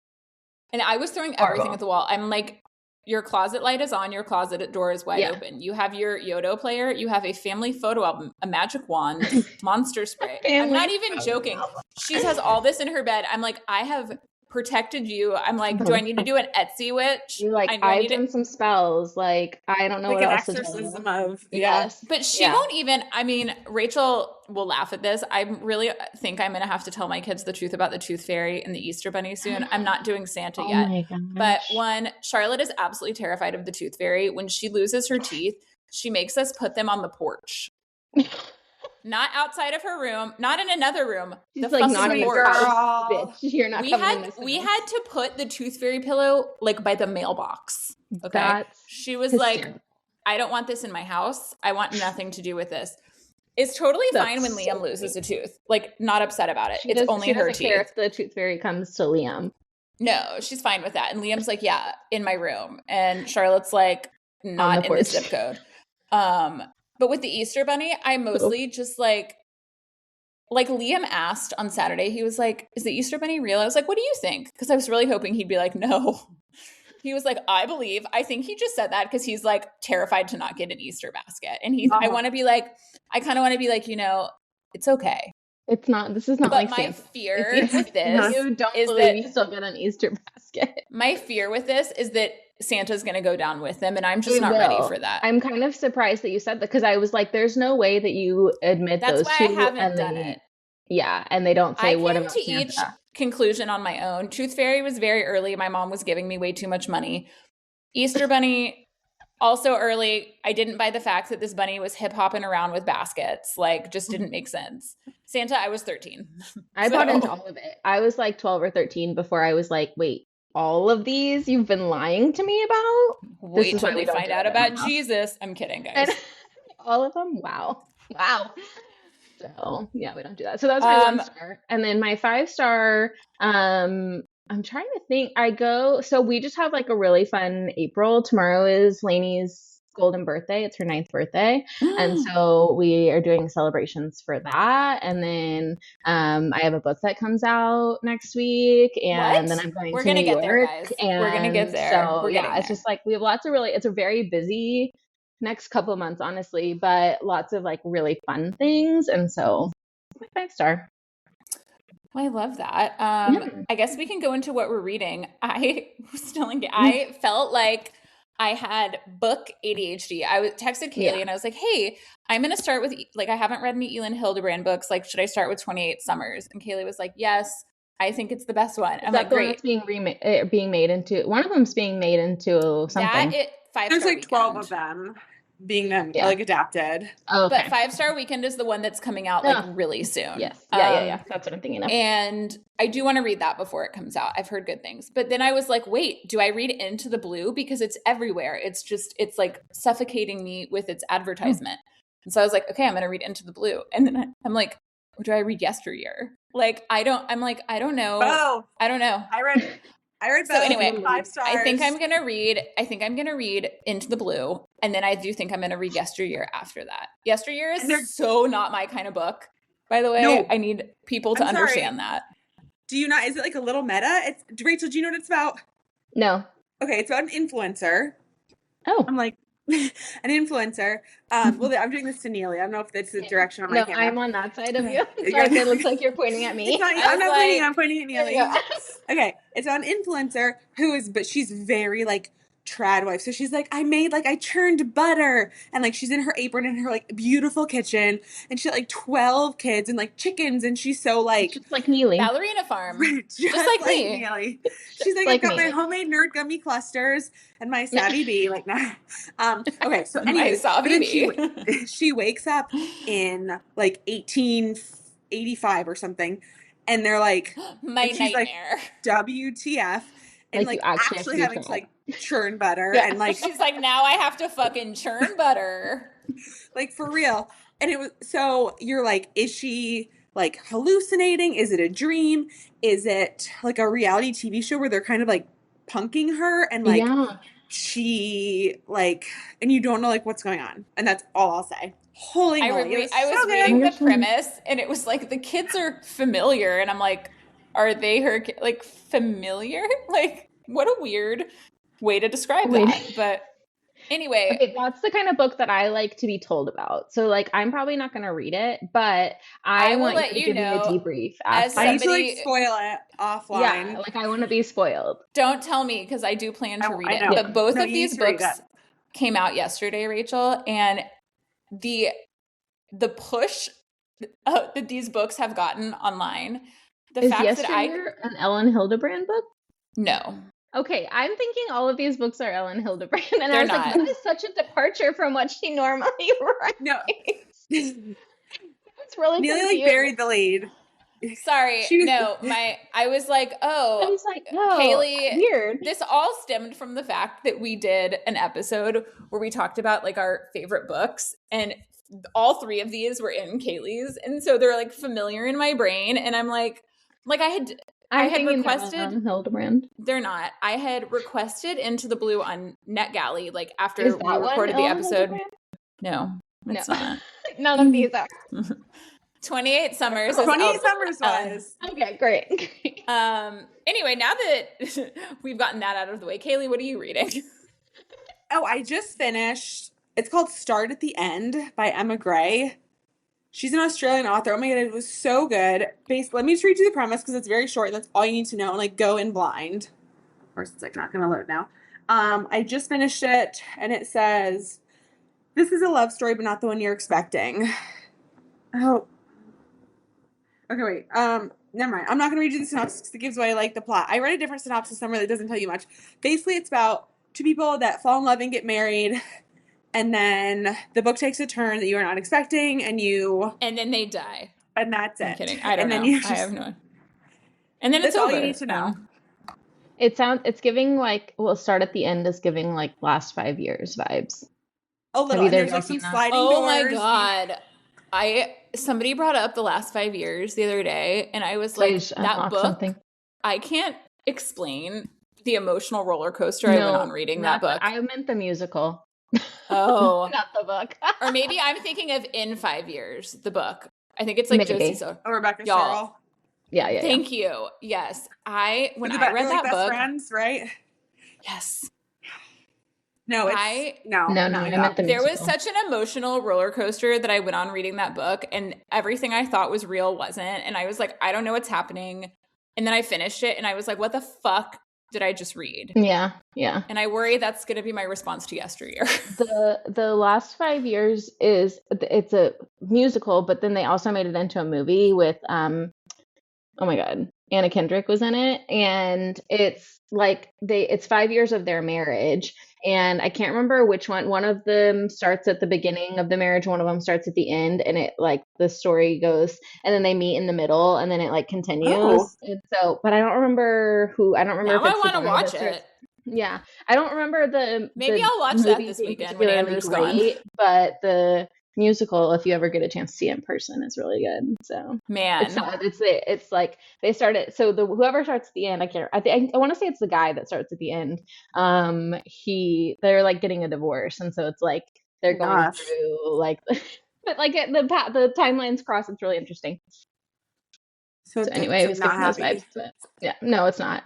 And I was throwing everything at the wall. I'm like, your closet light is on. Your closet door is wide open. You have your Yodo player. You have a family photo album, a magic wand, monster spray. I'm not even joking. She has all this in her bed. I'm like, I have protected you. I'm like, do I need to do an Etsy witch? You're like, I've done some spells. Like, I don't know like what an else exorcism of yes. But she won't even. I mean, Rachel will laugh at this. I really think I'm going to have to tell my kids the truth about the Tooth Fairy and the Easter Bunny soon. I'm not doing Santa yet. But one, Charlotte is absolutely terrified of the Tooth Fairy. When she loses her teeth, she makes us put them on the porch. Not outside of her room, not in another room. She's like, not in porch. Bitch, you're not we had to put the Tooth Fairy pillow like by the mailbox. Okay. She was like, I don't want this in my house. I want nothing to do with this. It's totally fine when Liam loses a tooth. Like, not upset about it. It's only her teeth. She doesn't care if the Tooth Fairy comes to Liam. No, she's fine with that. And Liam's like, yeah, in my room. And Charlotte's like, not in the zip code. But with the Easter Bunny, I mostly just like Liam asked on Saturday, he was like, is the Easter Bunny real? I was like, what do you think? Because I was really hoping he'd be like, no. He was like, I think he just said that because he's like terrified to not get an Easter basket. And I kind of want to be like, you know, it's okay. It's not, this is not like my Santa. Fear with this you don't believe you still get an Easter basket. My fear with this is that Santa's going to go down with them, and I'm just not ready for that. I'm kind of surprised that you said that because I was like, there's no way that you admit those two. That's why I haven't done it. Yeah, and they don't say what about Santa. I came to each conclusion on my own. Tooth Fairy was very early. My mom was giving me way too much money. Easter Bunny, also early. I didn't buy the fact that this bunny was hip-hopping around with baskets. Like, just didn't make sense. Santa, I was 13. I bought into all of it. I was like 12 or 13 before I was like, wait, all of these you've been lying to me about? Wait till we find out about Jesus. I'm kidding, guys. And all of them? Wow. So yeah, we don't do that. So that's my 1 star. And then my 5-star, I'm trying to think. So we just have like a really fun April. Tomorrow is Lainey's golden birthday. It's her 9th birthday. And so we are doing celebrations for that. And then I have a book that comes out next week. And then I'm going to New York. There, guys. We're going to get there. So yeah, it's just like we have lots of it's a very busy next couple of months, honestly, but lots of like really fun things. And so my 5-star. Well, I love that. I guess we can go into what we're reading. I felt like I had book ADHD. I texted Kailey and I was like, hey, I'm going to start with, like, I haven't read any Elin Hildebrand books. Like, should I start with 28 Summers? And Kailey was like, yes, I think it's the best one. I'm like, great. Being made into, one of them's being made into something. There's like 12 of them being like adapted. Oh, okay. But 5-Star Weekend is the one that's coming out like really soon. Yes. Yeah. That's what I'm thinking of. And I do want to read that before it comes out. I've heard good things. But then I was like, wait, do I read Into the Blue? Because it's everywhere. It's like suffocating me with its advertisement. And so I was like, okay, I'm going to read Into the Blue. And then I'm like, or do I read Yesteryear? Like, I don't know. Oh, I don't know. I read both. So anyway, 5 stars. I think I'm gonna read Into the Blue, and then I do think I'm gonna read Yesteryear after that. Yesteryear is so not my kind of book, by the way. No, I need people to understand that. Do you not? Is it like a little meta? Rachel, do you know what it's about? No. Okay, it's about an influencer. Oh. I'm like, an influencer. Well, I'm doing this to Neely. I don't know if that's the direction on my camera. I'm on that side of you. Sorry, it looks like you're pointing at me. I'm not pointing, I'm pointing at Neely. Okay, it's an influencer but she's very like trad wife. So she's like, I churned butter, and like she's in her apron in her like beautiful kitchen, and she had like 12 kids and like chickens, and she's so like just like Neely. Ballerina farm. just like me. Neely. She's like, I've got my homemade nerd gummy clusters and my savvy bee. Like, nah. Okay, so anyway, she wakes up in like 1885 or something, and they're like, my nightmare. Like, WTF? And like actually having to like churn butter and like she's like, now I have to fucking churn butter. Like for real. And it was so you're like, is she like hallucinating? Is it a dream? Is it like a reality TV show where they're kind of like punking her and like she like, and you don't know like what's going on? And that's all I'll say. Holy moly! I was reading the premise, and it was like the kids are familiar, and I'm like, are they her like familiar? Like, what a weird way to describe that. But anyway, okay, that's the kind of book that I like to be told about. So like, I'm probably not going to read it, but I want you to give me a debrief. I need to like spoil it offline. Yeah, like I want to be spoiled. Don't tell me, because I do plan to read it. But both of these books came out yesterday, Rachel, and the push that these books have gotten online. The fact that an Ellen Hildebrand book? No. Okay, I'm thinking all of these books are Ellen Hildebrand, and I was like, that is such a departure from what she normally writes. No. It's really Neely like buried the lead. Sorry, I was like, Kailey, weird. This all stemmed from the fact that we did an episode where we talked about like our favorite books, and all three of these were in Kailey's, and so they're like familiar in my brain, and I'm like I had requested Hildebrand. They're not. I had requested Into the Blue on NetGalley like after we recorded the episode. No, it's not. None of these are. 28 Summers. 28 Summers was. Okay, great. Anyway, now that we've gotten that out of the way, Kailey, what are you reading? Oh, I just finished. It's called Start at the End by Emma Gray. She's an Australian author. Oh my God, it was so good. Let me just read you the premise because it's very short. That's all you need to know. And like go in blind. Of course, it's like not going to load now. I just finished it, and it says, "This is a love story, but not the one you're expecting." Oh. Okay, wait. Never mind. I'm not going to read you the synopsis because it gives away like the plot. I read a different synopsis somewhere that doesn't tell you much. Basically, it's about two people that fall in love and get married. And then the book takes a turn that you are not expecting, and then they die. And that's it. I'm kidding. I don't know. I have no. And then it's all over. You need to know. It's giving like, Start at the End is giving like last 5 years vibes. A little. There's like some sliding doors. Oh my God. Somebody brought up the last 5 years the other day, and I was like, that book, something. I can't explain the emotional roller coaster I went on reading that book. I meant the musical. Oh, not the book. Or maybe I'm thinking of In 5 Years, the book. I think it's like Josie. Rebecca Searle. Yeah. Thank you. Yes, when I read that best book, friends, right? Yes. No, I meant the there was such an emotional roller coaster that I went on reading that book, and everything I thought was real wasn't, and I was like, I don't know what's happening, and then I finished it, and I was like, what the fuck did I just read? Yeah. And I worry that's going to be my response to Yesteryear. The last 5 years it's a musical, but then they also made it into a movie with oh my God, Anna Kendrick was in it, and it's like it's 5 years of their marriage, and I can't remember which one of them starts at the beginning of the marriage, one of them starts at the end, and it like the story goes, and then they meet in the middle, and then it like continues. And so, but I don't remember who. I don't remember. Now I want to watch it. Yeah, I don't remember Maybe I'll watch that this weekend when Andrew's gone. But the musical, if you ever get a chance to see it in person, is really good. So man, it's like they started. So whoever starts at the end, I want to say it's the guy that starts at the end. They're like getting a divorce, and so it's like they're going through like, but like the timelines cross. It's really interesting. So anyway, it was giving those vibes. But yeah, no, it's not.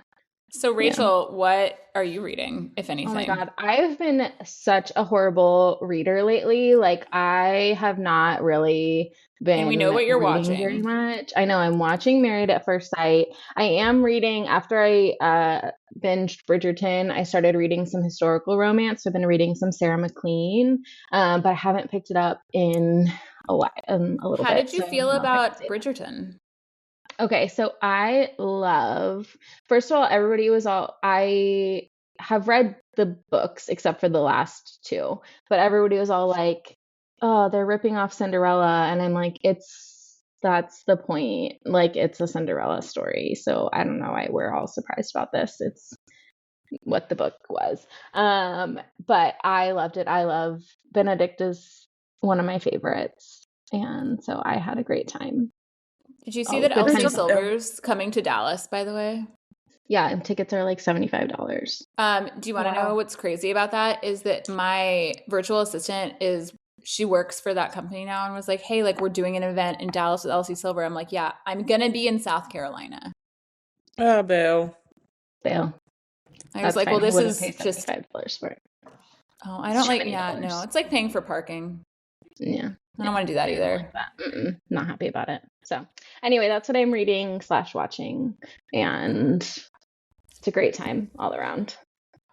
So Rachel, what are you reading, if anything? Oh my God. I've been such a horrible reader lately. Like I have not really been and we know what you're reading very much. I know I'm watching Married at First Sight. I am reading after I binged Bridgerton, I started reading some historical romance. I've been reading some Sarah McLean, but I haven't picked it up in a while, a little bit. How did you feel about Bridgerton? Okay, so first of all, I have read the books except for the last two, but everybody was all like, oh, they're ripping off Cinderella. And I'm like, that's the point. Like, it's a Cinderella story. So I don't know why we're all surprised about this. It's what the book was. But I loved it. I love Benedict is one of my favorites. And so I had a great time. Did you see that Elsie Silver's coming to Dallas, by the way? Yeah, and tickets are like $75. Do you want to know what's crazy about that? Is that my virtual assistant she works for that company now and was like, hey, like we're doing an event in Dallas with Elsie Silver. I'm like, yeah, I'm going to be in South Carolina. Oh, boo. Boo. I was like, well, this is just $75 for it. Oh, I don't like, yeah, no, it's like paying for parking. Yeah. I don't want to do that either. Like not happy about it. So anyway, that's what I'm reading / watching. And it's a great time all around.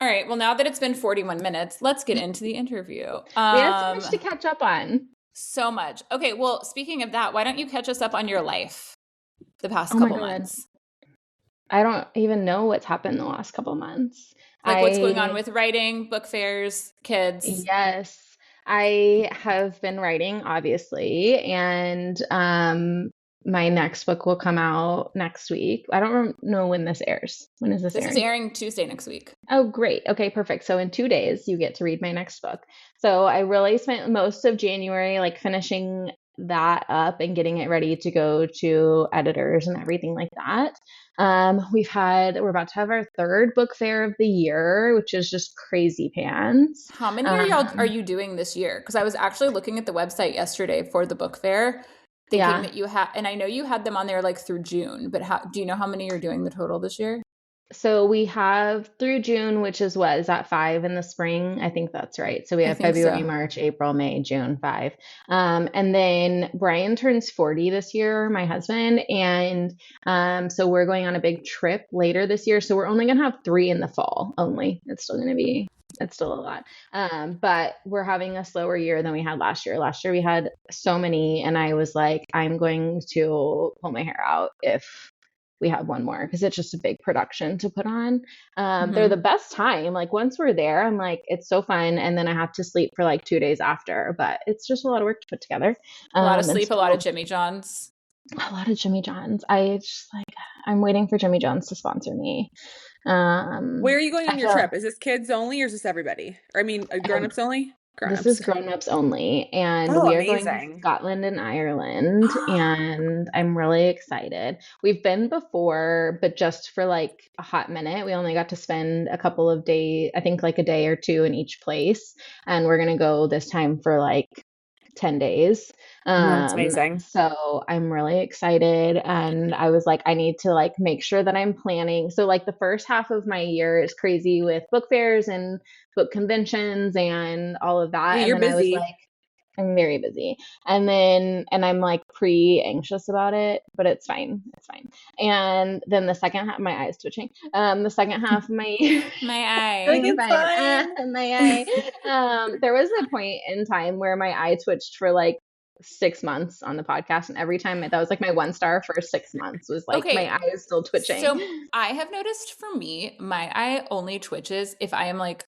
All right. Well, now that it's been 41 minutes, let's get into the interview. We have so much to catch up on. So much. Okay. Well, speaking of that, why don't you catch us up on your life the past couple months? I don't even know what's happened the last couple months. Like what's going on with writing, book fairs, kids? Yes. I have been writing, obviously, and my next book will come out next week. I don't know when this airs. When is this airing? This is airing Tuesday next week. Oh, great. Okay, perfect. So in 2 days, you get to read my next book. So I really spent most of January like finishing that up and getting it ready to go to editors and everything like that. We're about to have our third book fair of the year, which is just crazy pants. How many are you doing this year? Because I was actually looking at the website yesterday for the book fair, thinking that you had, and I know you had them on there like through June, but do you know how many you're doing the total this year? So we have through June, which is what, is that 5 in the spring? I think that's right. So we have February, March, April, May, June, 5. And then Brian turns 40 this year, my husband. And so we're going on a big trip later this year. So we're only going to have 3 in the fall only. It's still a lot. But we're having a slower year than we had last year. Last year we had so many, and I was like, I'm going to pull my hair out if we have one more, because it's just a big production to put on. They're the best time. Like once we're there, I'm like, it's so fun. And then I have to sleep for like 2 days after, but it's just a lot of work to put together. A lot of sleep, a lot of Jimmy John's. A lot of Jimmy John's. I'm waiting for Jimmy John's to sponsor me. Where are you going on your trip? Is this kids only or is this everybody? Or I mean, grown-ups only? This is grown-ups only, and we are going to Scotland and Ireland, and I'm really excited. We've been before, but just for like a hot minute. We only got to spend a couple of days, I think like a day or 2 in each place, and we're going to go this time for like 10 days. That's amazing. So I'm really excited, and I was like, I need to like make sure that I'm planning. So like the first half of my year is crazy with book fairs and book conventions and all of that. Yeah, you're and then busy. I was like, I'm very busy. And I'm like pre-anxious about it, but it's fine. It's fine. And then the second half, my eye's twitching. The second half of my eye. My eye. There was a point in time where my eye twitched for like 6 months on the podcast, and every time that was like my 1 star for 6 months was like my eye is still twitching. So I have noticed for me, my eye only twitches if I am like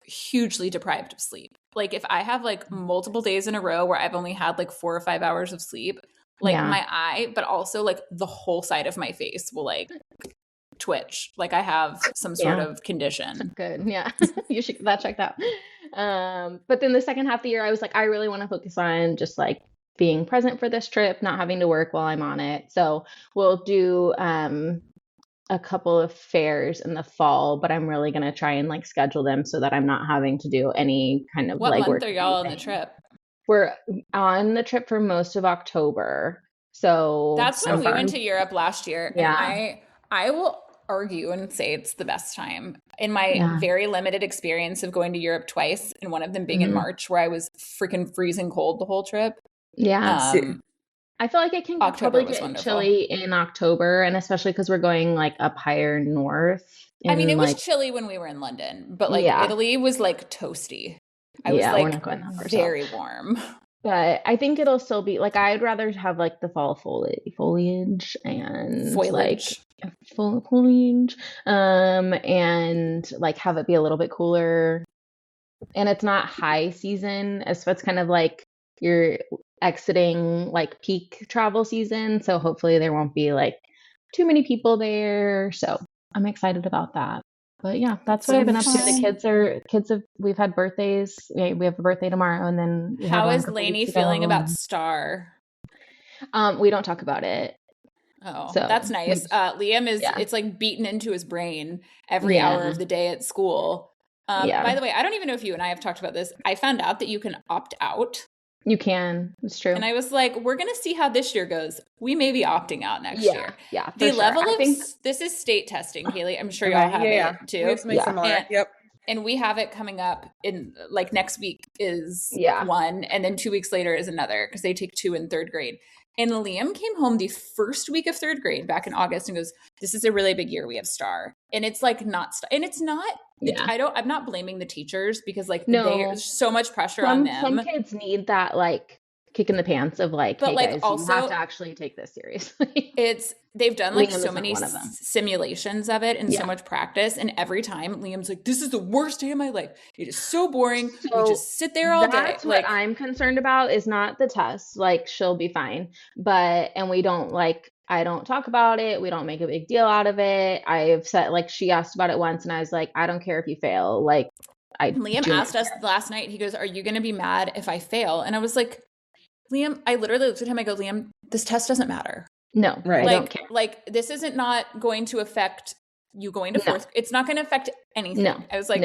hugely deprived of sleep. Like if I have like multiple days in a row where I've only had like 4 or 5 hours of sleep, like my eye, but also like the whole side of my face will like twitch. Like I have some sort of condition. Good. Yeah. You should get that checked out. But then the second half of the year, I was like, I really want to focus on just like being present for this trip, not having to work while I'm on it. So we'll do a couple of fairs in the fall, but I'm really going to try and like schedule them so that I'm not having to do any kind of What month are y'all on the trip? We're on the trip for most of October. So that's when we went to Europe last year. Yeah. And I will argue and say it's the best time. In my very limited experience of going to Europe twice, and one of them being in March, where I was freaking freezing cold the whole trip. Yeah. I feel like it can probably get chilly in October, and especially because we're going like up higher north. I mean, it was chilly when we were in London, but like Italy was like toasty. I was like we're not going that far very warm. But I think it'll still be like, I'd rather have like the fall foliage and like foliage, and like have it be a little bit cooler. And it's not high season, so it's kind of like you're exiting like peak travel season. So hopefully there won't be like too many people there. So I'm excited about that. But yeah, that's what I've been up to. The kids have, we've had birthdays. We have a birthday tomorrow, and then how is Lainey feeling about Star? We don't talk about it. Oh, so that's nice. Liam is, it's like beaten into his brain every hour of the day at school. By the way, I don't even know if you and I have talked about this. I found out that you can opt out. You can. It's true. And I was like, we're going to see how this year goes. We may be opting out next year. Yeah. The level of this is state testing, Kailey. I'm sure y'all have it too. We have something similar. And we have it coming up in like next week is one, and then 2 weeks later is another, because they take 2 in 3rd grade. And Liam came home the first week of 3rd grade back in August and goes, "This is a really big year. We have Star." And it's like and it's not. I'm not blaming the teachers, because like there's so much pressure on them. Some kids need that like kick in the pants of like, but hey like guys, also you have to actually take this seriously. They've done like so many simulations of it and so much practice, and every time Liam's like, "This is the worst day of my life. It is so boring. We just sit there all day." That's what I'm concerned about, is not the test. Like, she'll be fine, and we don't like, I don't talk about it. We don't make a big deal out of it. I've said, like, she asked about it once and I was like, I don't care if you fail. Like, Liam asked us last night, he goes, "Are you going to be mad if I fail?" And I was like, Liam, I literally looked at him. I go, "Liam, this test doesn't matter." No, right. Like this isn't not going to affect you going to 4th. It's not going to affect anything. No. I was like,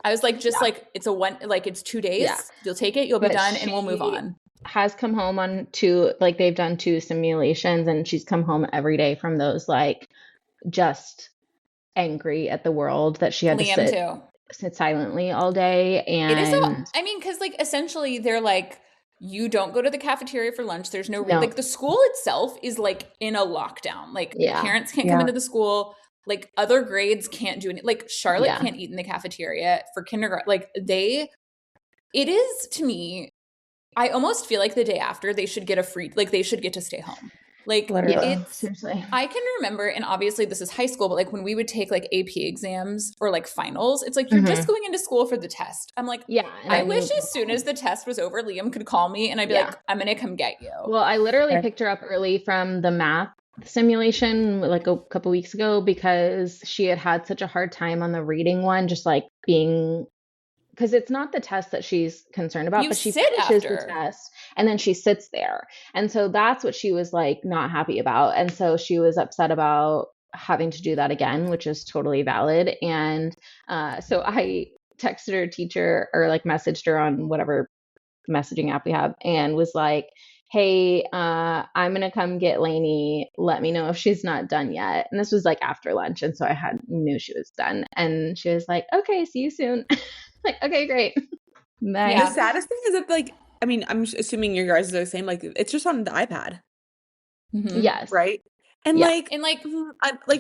I was like, just like, it's it's 2 days. Yeah. You'll take it. You'll be done, and we'll move on. Has come home on 2, like they've done 2 simulations, and she's come home every day from those, like just angry at the world that she had to sit silently all day. And it is I mean, because like essentially they're like, you don't go to the cafeteria for lunch. There's no. Like the school itself is like in a lockdown. Like parents can't come into the school. Like other grades can't do anything. Like Charlotte can't eat in the cafeteria for kindergarten. Like it is, to me, I almost feel like the day after they should get they should get to stay home. Like seriously. I can remember, and obviously this is high school, but like when we would take like AP exams or like finals, it's like, you're just going into school for the test. I'm like, I wish as soon as the test was over, Liam could call me and I'd be like, "I'm going to come get you." Well, I literally picked her up early from the math simulation like a couple weeks ago, because she had such a hard time on the reading one, just like being, because it's not the test that she's concerned about, but she finishes the test and then she sits there. And so that's what she was like not happy about. And so she was upset about having to do that again, which is totally valid. And so I texted her teacher, or like messaged her on whatever messaging app we have, and was like, "Hey, I'm going to come get Lainey. Let me know if she's not done yet." And this was like after lunch. And so I knew she was done. And she was like, "Okay, see you soon." Like, okay, great. The saddest thing is that, like, I mean, I'm assuming your guys are the same. Like, it's just on the iPad. Mm-hmm. Yes. Right. And like,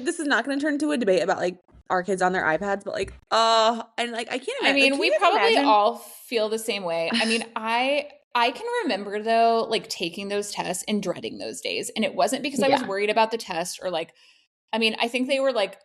this is not going to turn into a debate about like our kids on their iPads, but like, and like, I can't imagine. I mean, we probably all feel the same way. I mean, I can remember though, like taking those tests and dreading those days. And it wasn't because I was worried about the test, or like, I mean, I think they were like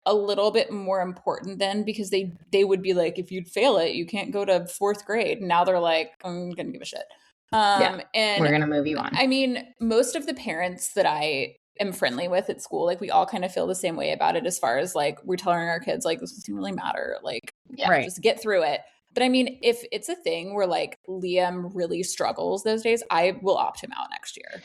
a little bit more important then, because they would be like, if you'd fail it, you can't go to 4th grade. And now they're like, "I'm going to give a shit." And we're going to move you on. I mean, most of the parents that I am friendly with at school, like we all kind of feel the same way about it, as far as like, we're telling our kids like, this doesn't really matter. Like, just get through it. But I mean, if it's a thing where like Liam really struggles those days, I will opt him out next year.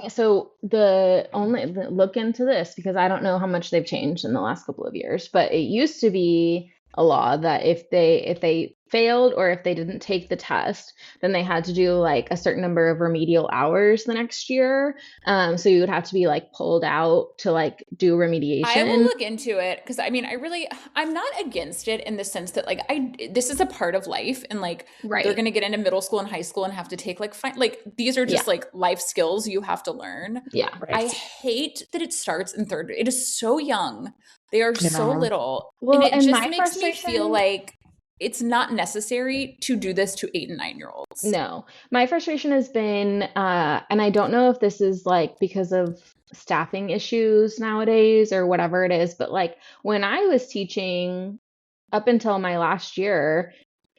So look into this, because I don't know how much they've changed in the last couple of years, but it used to be a law that if they failed or if they didn't take the test, then they had to do like a certain number of remedial hours the next year. So you would have to be like pulled out to like do remediation. I will look into it because I mean, I'm not against it in the sense that like this is a part of life, and like they're gonna get into middle school and high school and have to take like these are just like life skills you have to learn. Yeah, I hate that it starts in third grade. It is so young. They are so little, well, and it just makes me feel like it's not necessary to do this to 8 and 9-year-olds. No, my frustration has been, and I don't know if this is like because of staffing issues nowadays or whatever it is, but like when I was teaching up until my last year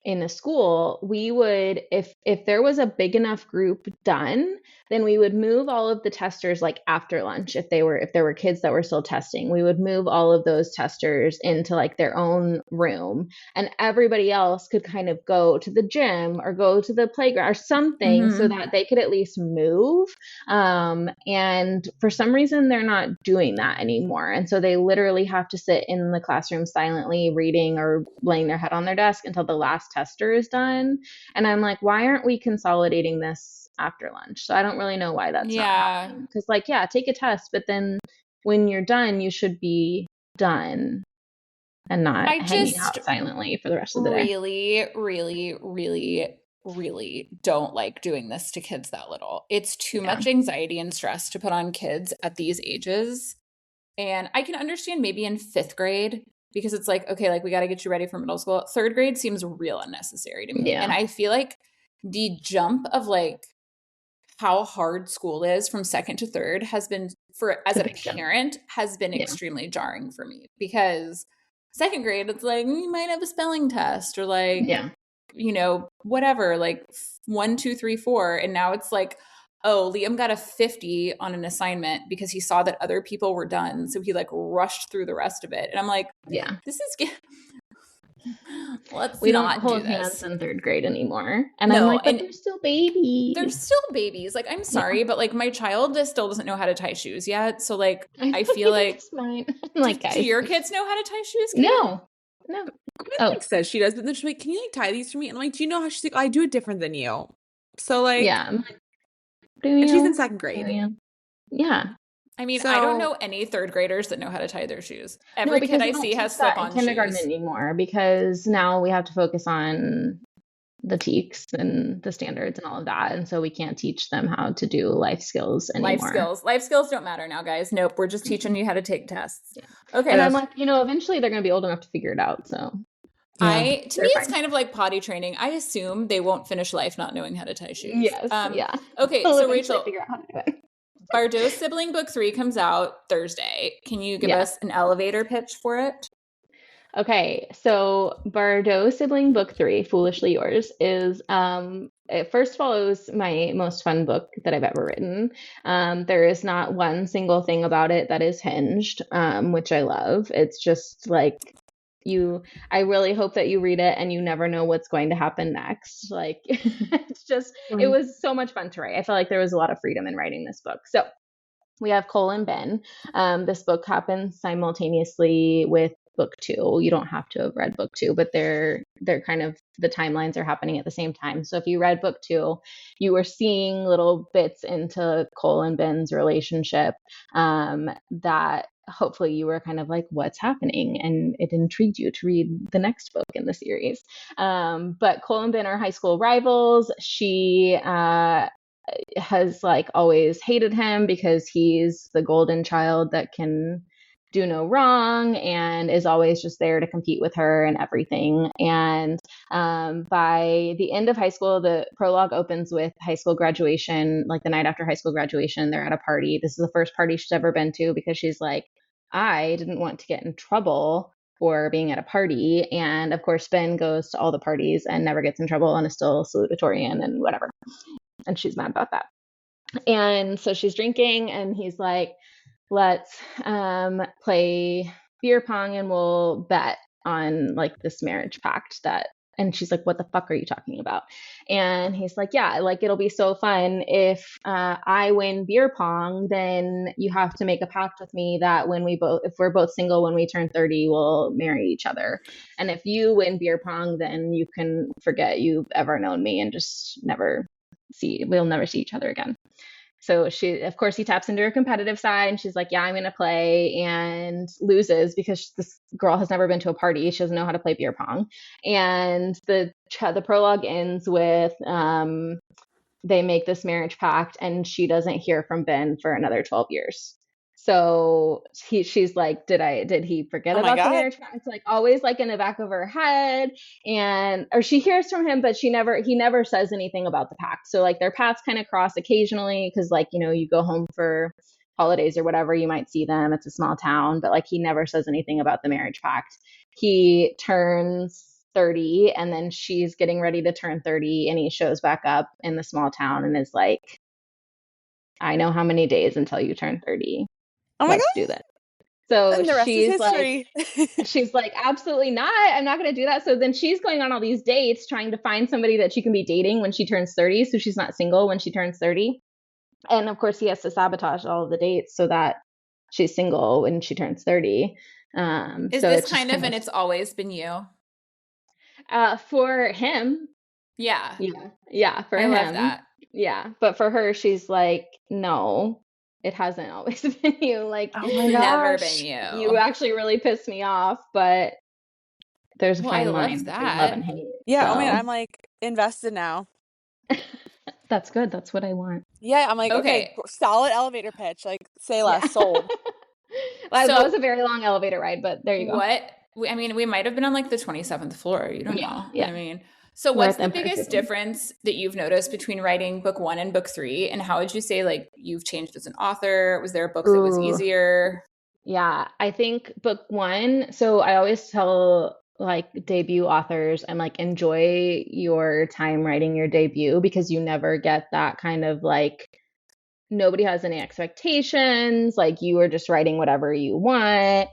in a school, we would, if there was a big enough group done, then we would move all of the testers like after lunch. If there were kids that were still testing, we would move all of those testers into like their own room, and everybody else could kind of go to the gym or go to the playground or something so that they could at least move. And for some reason, they're not doing that anymore. And so they literally have to sit in the classroom silently reading or laying their head on their desk until the last tester is done. And I'm like, why aren't we consolidating this after lunch? So I don't really know why that's not happening. Because like, yeah, take a test, but then when you're done, you should be done and not hanging out silently for the rest of the day. Really don't like doing this to kids that little. It's too much anxiety and stress to put on kids at these ages. And I can understand maybe in 5th grade, because it's like, okay, like we got to get you ready for middle school. 3rd grade seems real unnecessary to me. And I feel like the jump of like how hard school is from 2nd to 3rd has been, as a parent, has been extremely jarring for me, because 2nd grade, it's like, you might have a spelling test or like, you know, whatever, like 1, 2, 3, 4. And now it's like, oh, Liam got a 50 on an assignment because he saw that other people were done. So he like rushed through the rest of it. And I'm like, this is we don't hold hands in 3rd grade anymore. And I'm like, but they're still babies. They're still babies. Like, I'm sorry, but like my child still doesn't know how to tie shoes yet. So like, I feel like, like, do your kids know how to tie shoes? No. Like says she does, but then she's like, can you like tie these for me? And I'm like, do you know how? She's like, I do it different than you. So like, I'm like, and she's in 2nd grade. Yeah. I mean, I don't know any 3rd graders that know how to tie their shoes. Every kid I see has slip-on kindergarten shoes anymore, because now we have to focus on the TEKS and the standards and all of that, and so we can't teach them how to do life skills anymore. Life skills don't matter now, guys. Nope, we're just teaching you how to take tests. Okay, and I'm like, eventually they're going to be old enough to figure it out. So to me, it's kind of like potty training. I assume they won't finish life not knowing how to tie shoes. Yes. Okay, so Rachel, figure out how to do it. Bardot's Sibling Book 3 comes out Thursday. Can you give us an elevator pitch for it? Okay, so Bardot Sibling Book 3, Foolishly Yours, is, first of all, it was my most fun book that I've ever written. There is not one single thing about it that is hinged, which I love. It's just like, I really hope that you read it and you never know what's going to happen next. Like, it's just, it was so much fun to write. I felt like there was a lot of freedom in writing this book. So we have Cole and Ben. This book happens simultaneously with book 2. You don't have to have read book 2, but they're kind of, the timelines are happening at the same time. So if you read book 2, you were seeing little bits into Cole and Ben's relationship that hopefully you were kind of like, what's happening? And it intrigued you to read the next book in the series. But Cole and Ben are high school rivals. She has like always hated him because he's the golden child that can do no wrong and is always just there to compete with her and everything. And by the end of high school, the prologue opens with high school graduation, like the night after high school graduation, they're at a party. This is the first party she's ever been to because she's like, I didn't want to get in trouble for being at a party. And of course, Ben goes to all the parties and never gets in trouble and is still salutatorian and whatever. And she's mad about that. And so she's drinking and he's like, let's play beer pong and we'll bet on like this marriage pact that And she's like, what the fuck are you talking about? And he's like, yeah, like it'll be so fun. If I win beer pong, then you have to make a pact with me that if we're both single when we turn 30, we'll marry each other. And if you win beer pong, then you can forget you've ever known me and just we'll never see each other again. So of course, he taps into her competitive side and she's like, yeah, I'm going to play, and loses because this girl has never been to a party. She doesn't know how to play beer pong. And the prologue ends with, they make this marriage pact and she doesn't hear from Ben for another 12 years. So she's like, did he forget about the marriage pact? It's like always like in the back of her head, or she hears from him, but he never says anything about the pact. So like their paths kind of cross occasionally because like, you go home for holidays or whatever, you might see them. It's a small town, but like he never says anything about the marriage pact. He turns 30 and then she's getting ready to turn 30 and he shows back up in the small town and is like, I know how many days until you turn 30. Oh my Let's God. do that. So And the rest is history. she's like, absolutely not. I'm not going to do that. So then she's going on all these dates trying to find somebody that she can be dating when she turns 30. So she's not single when she turns 30. And of course he has to sabotage all of the dates so that she's single when she turns 30. Is this kind of, and it's always been you? For him. Yeah. Yeah. For him. I love that. Yeah. But for her, she's like, no, it hasn't always been you. Like, oh my never gosh. been you. You actually really pissed me off, but there's a fine line between love and hate. Yeah. So. Oh man, I'm like invested now. That's good. That's what I want. Yeah. I'm like, okay solid elevator pitch. Like, say less, sold. Well, that was a very long elevator ride, but there you go. I mean, we might have been on like the 27th floor. You don't know. Yeah. I mean, so what's the biggest difference that you've noticed between writing book 1 and book 3? And how would you say like you've changed as an author? Was there a book that was easier? Yeah, I think book 1. So I always tell like debut authors, I'm like, enjoy your time writing your debut because you never get that kind of like, nobody has any expectations. Like you are just writing whatever you want.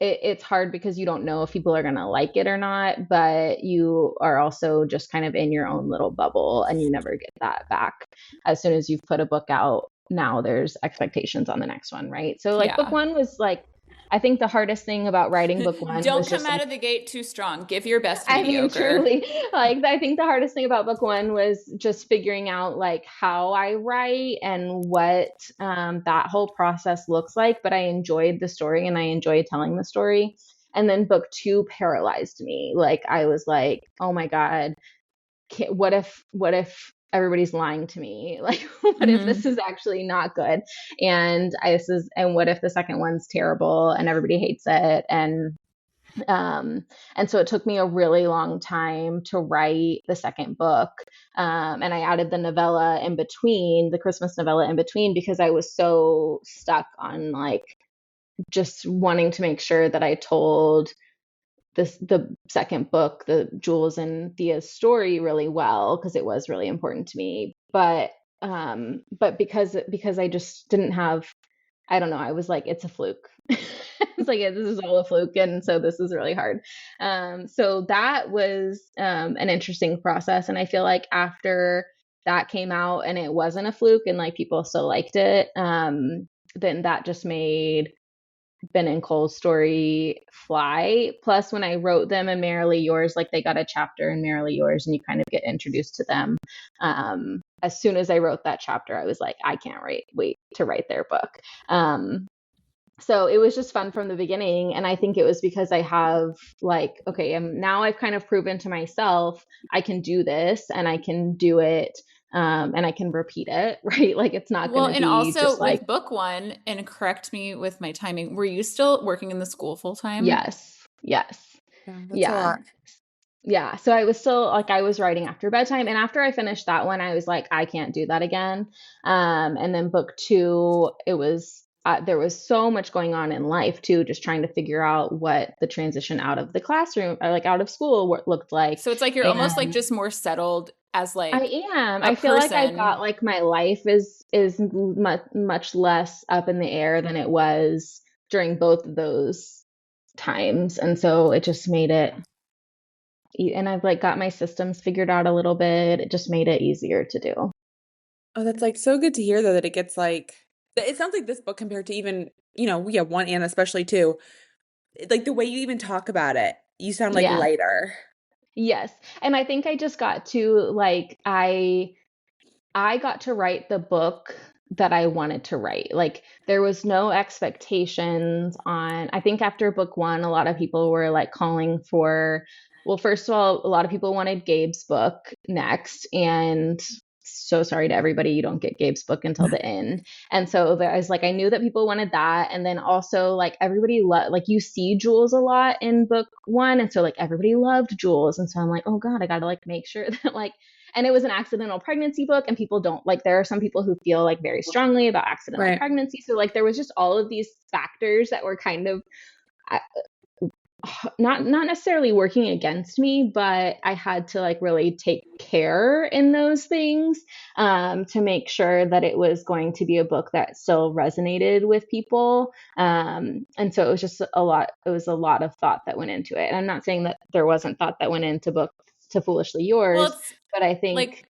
It's hard because you don't know if people are going to like it or not, but you are also just kind of in your own little bubble and you never get that back. As soon as you've put a book out, now there's expectations on the next one, right? So like book 1 was like, I think the hardest thing about writing book 1 don't come out of the gate too strong. Give your best mediocre. I mean, truly, like I think the hardest thing about book 1 was just figuring out like how I write and what that whole process looks like. But I enjoyed the story and I enjoyed telling the story. And then book 2 paralyzed me. Like I was like, oh my God, what if everybody's lying to me? Like, what if this is actually not good? And what if the second one's terrible and everybody hates it? And so it took me a really long time to write the second book. And I added the novella in between, the Christmas novella in between, because I was so stuck on like just wanting to make sure that I told the second book, the Jules and Thea's story, really well, because it was really important to me. But because I just didn't have, I don't know, I was like, it's a fluke. It's like, this is all a fluke, and so this is really hard. So that was an interesting process, and I feel like after that came out and it wasn't a fluke and like people still liked it, then that just made Ben and Cole's story fly. Plus, when I wrote them in Merrily Yours, like they got a chapter in Merrily Yours and you kind of get introduced to them. As soon as I wrote that chapter, I was like, I can't wait to write their book. So it was just fun from the beginning. And I think it was because I have like, okay, now I've kind of proven to myself, I can do this and I can do it. And I can repeat it, right? Like it's not going to be also just like with book 1, and correct me with my timing, were you still working in the school full time? Yes. Yeah. So I was still like, I was writing after bedtime, and after I finished that one, I was like, I can't do that again. And then book 2, it was, there was so much going on in life too, just trying to figure out what the transition out of the classroom or like out of school looked like. So it's like, you're almost like just more settled as like, I am. I feel like I've got like my life is much less up in the air than it was during both of those times. And so it just made it And I've like got my systems figured out a little bit. It just made it easier to do. Oh, that's like so good to hear though that it gets like it sounds like this book compared to even, yeah, one and especially two, like the way you even talk about it, you sound like Yeah. lighter. Yes. And I think I just got to like I got to write the book that I wanted to write. Like there was no expectations on, I think after book one, a lot of people were like calling for, well, first of all, a lot of people wanted Gabe's book next. And so sorry to everybody, you don't get Gabe's book until the end. And so there was like, I knew that people wanted that. And then also like everybody like you see Jules a lot in book one. And so like everybody loved Jules. And so I'm like, oh God, I got to like make sure that like, and it was an accidental pregnancy book and people don't like, there are some people who feel like very strongly about accidental pregnancy. So like there was just all of these factors that were kind of not necessarily working against me, but I had to like really take care in those things to make sure that it was going to be a book that still resonated with people. And so it was just a lot of thought that went into it. And I'm not saying that there wasn't thought that went into book To Foolishly Yours, but I think like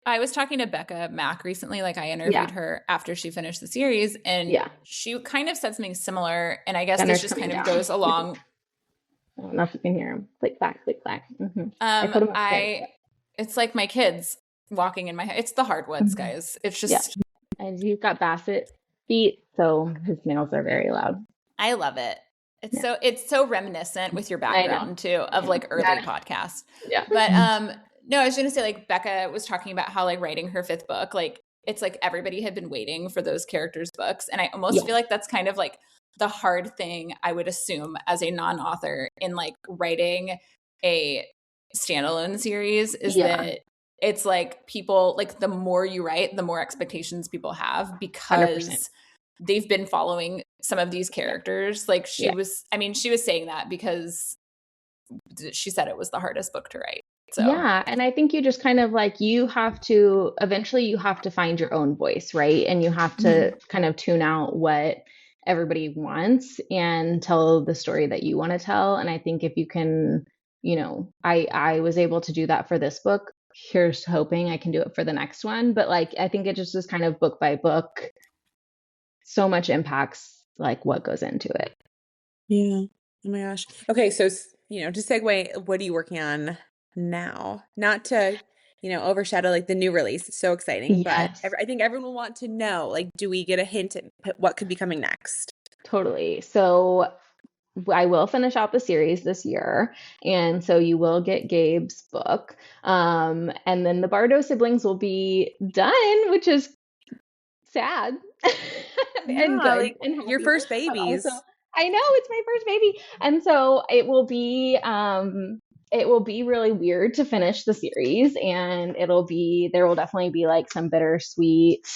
I was talking to Becca Mack recently, like I interviewed her after she finished the series, and she kind of said something similar, and I guess this just kind of goes along. I don't know if you can hear him. Click clack, click clack. Mm-hmm. I put him upstairs. It's like my kids walking in my head. It's the hardwoods, guys. It's just and he's got Basset feet, so his nails are very loud. I love it. It's so reminiscent with your background too of like early podcasts. Yeah. But no, I was gonna say like Becca was talking about how like writing her fifth book, like it's like everybody had been waiting for those characters' books. And I almost feel like that's kind of like the hard thing I would assume as a non-author in like writing a standalone series is that it's like people like the more you write, the more expectations people have because 100%. They've been following some of these characters. Like she was saying that because she said it was the hardest book to write. So. Yeah. And I think you just kind of like, eventually you have to find your own voice, right? And you have to kind of tune out what everybody wants and tell the story that you want to tell. And I think if you can, I was able to do that for this book. Here's hoping I can do it for the next one. But like, I think it just is kind of book by book. So much impacts like what goes into it. Yeah. Oh my gosh. Okay. So, to segue, what are you working on now? Not to, overshadow like the new release. It's so exciting, but I think everyone will want to know, like, do we get a hint at what could be coming next? Totally. So I will finish out the series this year. And so you will get Gabe's book. And then the Bardo siblings will be done, which is sad. And good. Like and your first babies. Also, I know it's my first baby. And so it will be really weird to finish the series, and there will definitely be like some bittersweet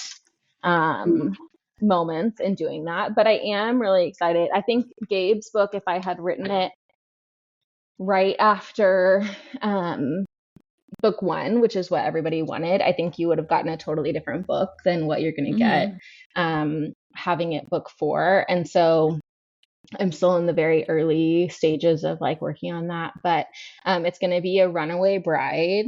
moments in doing that. But I am really excited. I think Gabe's book, if I had written it right after book one, which is what everybody wanted, I think you would have gotten a totally different book than what you're going to get having it book four. And so I'm still in the very early stages of like working on that, but it's going to be a runaway bride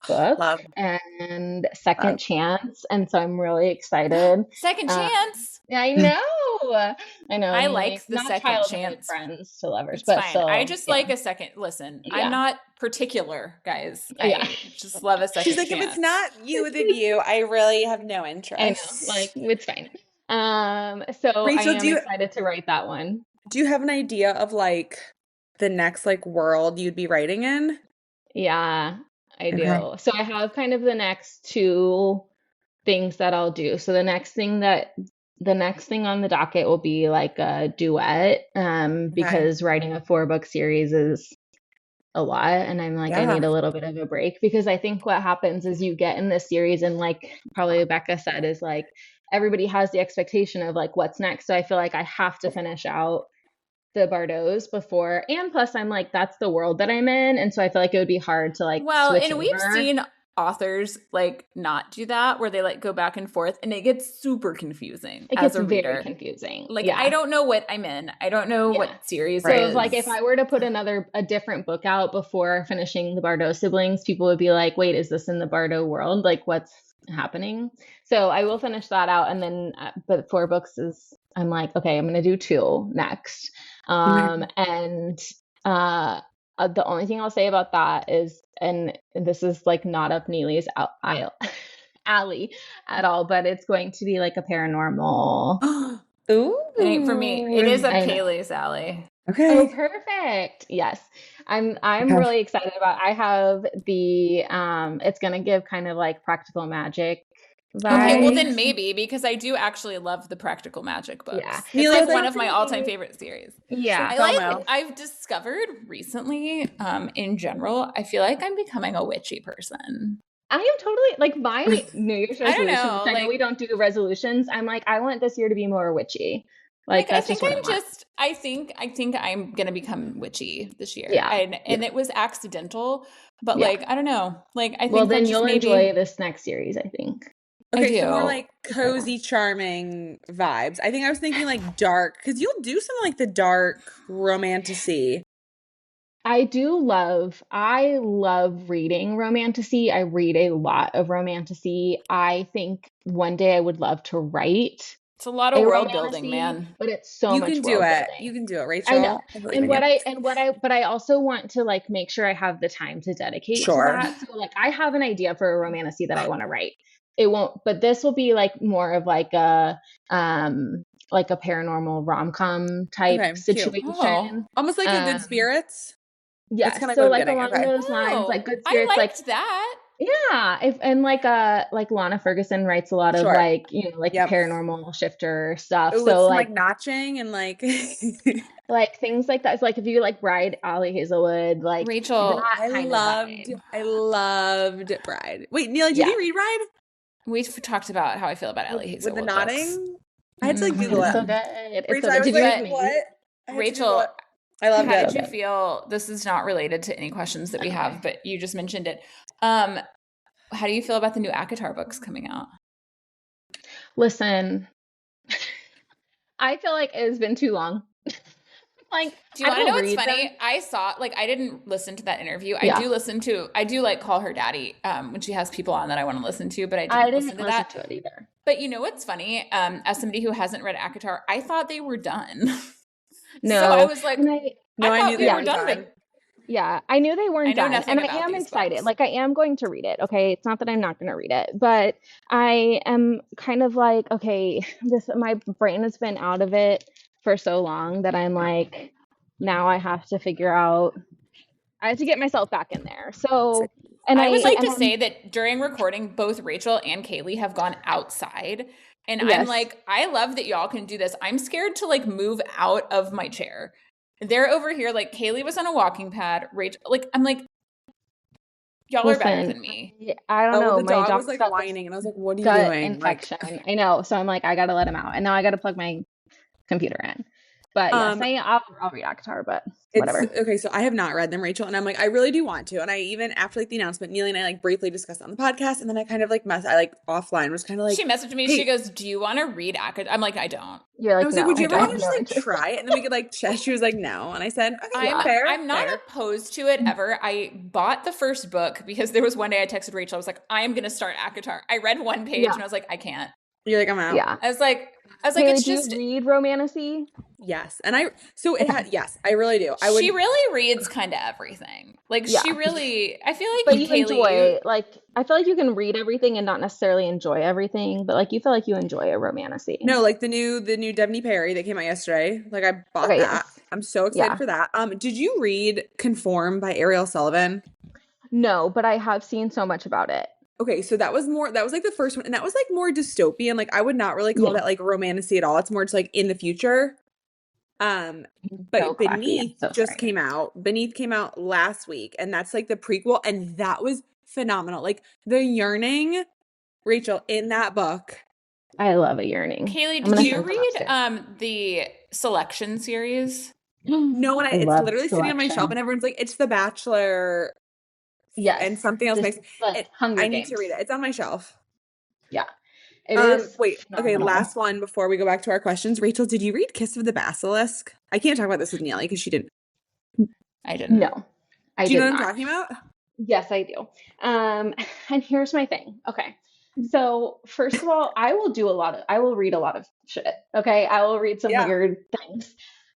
book and second chance. And so I'm really excited. Second chance. I know. I like the second chance. Friends to lovers, it's but fine. I just like a second. Listen, I'm not particular, guys. I just love a second. She's like, chance. If it's not you, then you. I really have no interest. I know, like it's fine. So Rachel, I am excited to write that one. Do you have an idea of like the next like world you'd be writing in? Yeah, I do. So I have kind of the next two things that I'll do. So the next thing on the docket will be like a duet, because writing a 4-book series is a lot. And I'm like, I need a little bit of a break, because I think what happens is you get in this series and like probably Becca said is like, everybody has the expectation of like, what's next. So I feel like I have to finish out the Bardos before, and plus I'm like, that's the world that I'm in, and so I feel like it would be hard to like and we've seen authors like not do that, where they like go back and forth, and it gets super confusing as a reader. Very confusing. Like I don't know what I'm in. I don't know what series so it is. Like if I were to put a different book out before finishing the Bardot siblings, people would be like, wait, is this in the Bardot world? Like what's happening? So I will finish that out, and then but 4 books is, I'm like, okay, I'm gonna do 2 next. And the only thing I'll say about that is, and this is like not up Neely's alley at all, but it's going to be like a paranormal. Ooh, it ain't for me. It is up Kailey's alley. Okay. Oh, perfect. Yes. I'm really excited about. I have the it's gonna give kind of like practical magic vibes. Okay, well then maybe, because I do actually love the practical magic books. Yeah. It's like one of my all-time favorite series. Yeah. I've discovered recently, in general, I feel like I'm becoming a witchy person. I am totally like my New Year's resolutions. I know we don't do resolutions. I'm like, I want this year to be more witchy. Like that's I think I'm gonna become witchy this year. Yeah. And it was accidental, but like I don't know. Like I think well then you'll enjoy this next series, I think. Okay, so more like cozy, charming vibes. I think I was thinking like dark, because you'll do some like the dark romantasy. I love reading romantasy. I read a lot of romantasy. I think one day I would love to write. It's a lot of world building, man. But it's so much world building. You can do it, Rachel. I know. But I also want to like make sure I have the time to dedicate to that. So like I have an idea for a romantasy that I want to write. It won't, but this will be like more of like a paranormal rom-com type situation. Oh. Almost like a Good Spirits. Yeah, so like along those lines, like Good Spirits. I liked that. Yeah, and like Lana Ferguson writes a lot of like paranormal shifter stuff. Ooh, so like notching and like like things like that. It's like if you like Bride, Ollie Hazelwood, like Rachel. I loved Bride. Wait, Neely, did you read Bride? We've talked about how I feel about Ellie Hazelwood. With the nodding? I had to like Google it. So good. Rachel, I was like, what? Rachel, I love it. How did you feel? This is not related to any questions that we have, but you just mentioned it. How do you feel about the new ACOTAR books coming out? Listen, I feel like it has been too long. Like, do you want to know what's funny? I saw, like, I didn't listen to that interview. I do like call her daddy when she has people on that I want to listen to, but I didn't listen to that. To it either. But you know what's funny? As somebody who hasn't read ACOTAR, I thought they were done. No, so I was like, I knew they were done. Yeah, I knew they weren't done, and I am excited. Books. Like I am going to read it. Okay, it's not that I'm not going to read it, but I am kind of like, okay, my brain has been out of it for so long that I'm like, now I have to figure out. I have to get myself back in there. So, and I would like to say that during recording, both Rachel and Kailey have gone outside. And I'm like, I love that y'all can do this. I'm scared to like move out of my chair. They're over here, like Kailey was on a walking pad. Rachel, like I'm like, y'all are better than me. I don't know. The dog was like whining, and I was like, "What are you doing?" Infection. Like, I know. So I'm like, I gotta let him out, and now I gotta plug my computer in. But yes, I'll read ACOTAR, but whatever. Okay, so I have not read them, Rachel, and I'm like, I really do want to. And I even, after like the announcement, Neely and I like briefly discussed it on the podcast, and then I kind of like offline was kind of like, she messaged me, she goes, do you want to read ACOTAR? I'm like, I don't. You're like, I was like, would you ever want to just like try it? And then we could like chat. She was like, no. And I said, okay, fair. I'm not opposed to it ever. I bought the first book because there was one day I texted Rachel, I was like, I am going to start ACOTAR. I read one page and I was like, I can't. You're like, I'm out. Yeah. I was like, Haley, it's do just. You read romantasy? Yes. And yes, I really do. She really reads kind of everything. Like she really, I feel like but you enjoy, like, I feel like you can read everything and not necessarily enjoy everything, but like you feel like you enjoy a romantasy. No, like the new Debney Perry that came out yesterday. Like I bought that. Yes. I'm so excited for that. Did you read Conform by Ariel Sullivan? No, but I have seen so much about it. Okay, so that was like the first one, and that was like more dystopian. Like I would not really call that like romantasy at all. It's more just like in the future. But Beneath came out. Beneath came out last week, and that's like the prequel, and that was phenomenal. Like the yearning, Rachel, in that book. I love a yearning. Kailey, did you read the Selection series? No, and it's literally sitting on my shelf, and everyone's like, it's The Bachelor Yes. And something else makes Hunger I Games. need to read it. It's on my shelf. Yeah. It is. Wait. Okay, last one before we go back to our questions. Rachel, did you read Kiss of the Basilisk? I can't talk about this with Neely because she didn't. I didn't. No. Do you know what I'm talking about? Yes, I do. And here's my thing. Okay. So first of all, I will read a lot of shit. Okay. I will read some weird things.